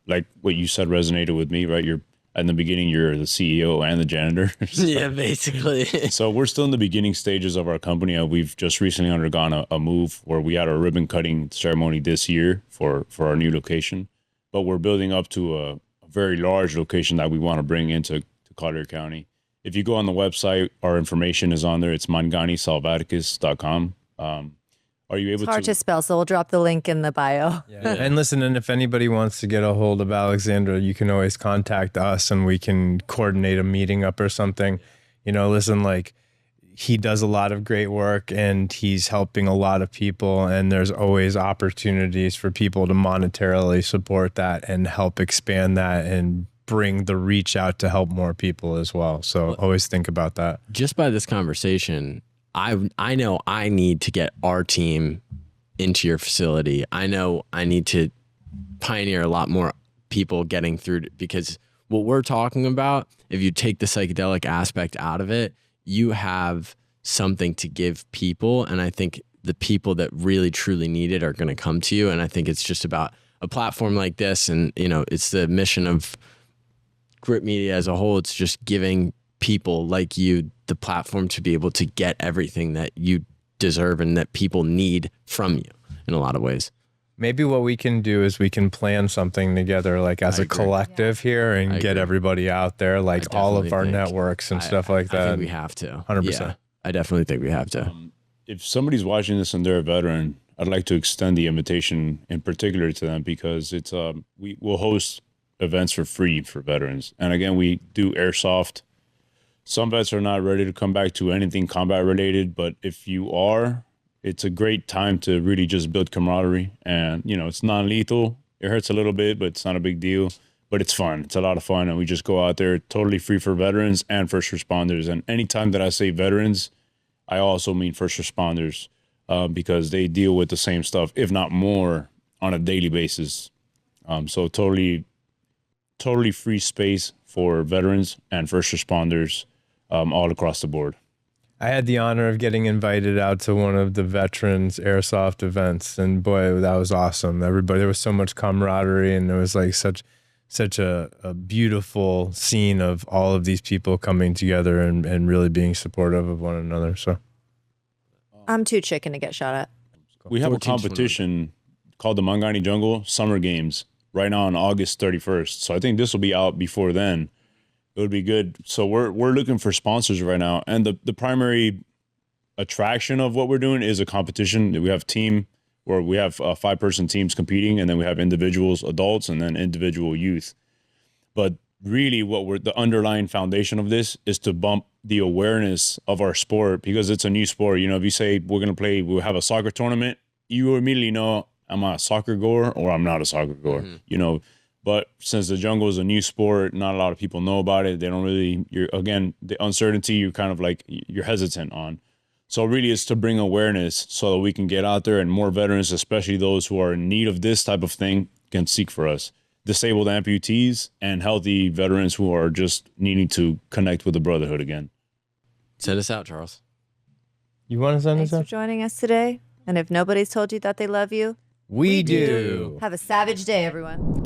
Like what you said resonated with me, right? You're in the beginning, you're the CEO and the janitor. Yeah, basically. So we're still in the beginning stages of our company. We've just recently undergone a move where we had our ribbon cutting ceremony this year for our new location, but we're building up to a very large location that we want to bring into Collier County. If you go on the website, our information is on there. It's manganisalvaticus.com. Are you able It's hard to spell, so we'll drop the link in the bio. Yeah. And listen, and if anybody wants to get a hold of Alexander, you can always contact us and we can coordinate a meeting up or something. You know, listen, like he does a lot of great work and he's helping a lot of people, and there's always opportunities for people to monetarily support that and help expand that and bring the reach out to help more people as well. So always think about that. Just by this conversation, I know I need to get our team into your facility. I know I need to pioneer a lot more people getting through, because what we're talking about, if you take the psychedelic aspect out of it, you have something to give people. And I think the people that really truly need it are going to come to you. And I think it's just about a platform like this. And, you know, it's the mission of Grit Media as a whole, it's just giving people like you the platform to be able to get everything that you deserve and that people need from you in a lot of ways. Maybe what we can do is we can plan something together, like as a collective here, and get everybody out there, like all of our networks and stuff like that. I think we have to. 100%. Yeah, I definitely think we have to. If somebody's watching this and they're a veteran, I'd like to extend the invitation in particular to them, because it's we will host events for free for veterans. And again, we do Airsoft. Some vets are not ready to come back to anything combat related, but if you are, it's a great time to really just build camaraderie. And, you know, it's non-lethal. It hurts a little bit, but it's not a big deal. But it's fun. It's a lot of fun. And we just go out there totally free for veterans and first responders. And anytime that I say veterans, I also mean first responders, because they deal with the same stuff, if not more, on a daily basis. So totally free space for veterans and first responders all across the board. I had the honor of getting invited out to one of the veterans Airsoft events, and boy, that was awesome. Everybody, there was so much camaraderie, and there was like such a beautiful scene of all of these people coming together and really being supportive of one another. So I'm too chicken to get shot at. We have a competition called the Mangani Jungle Summer Games right now on August 31st. So I think this will be out before then. It would be good. So we're looking for sponsors right now. And the primary attraction of what we're doing is a competition. We have team where we have 5-person teams competing, and then we have individuals, adults, and then individual youth. But really the underlying foundation of this is to bump the awareness of our sport, because it's a new sport. You know, if you say we'll have a soccer tournament, you immediately know I'm a soccer goer or I'm not a soccer goer, you know. But since the jungle is a new sport, not a lot of people know about it. They don't really, the uncertainty, you're kind of like, you're hesitant on. So really it's to bring awareness so that we can get out there and more veterans, especially those who are in need of this type of thing, can seek for us. Disabled amputees and healthy veterans who are just needing to connect with the brotherhood again. Send us out, Charles. you want to send Thanks us for out? joining us today. And if nobody's told you that they love you, We do. have a savage day, everyone.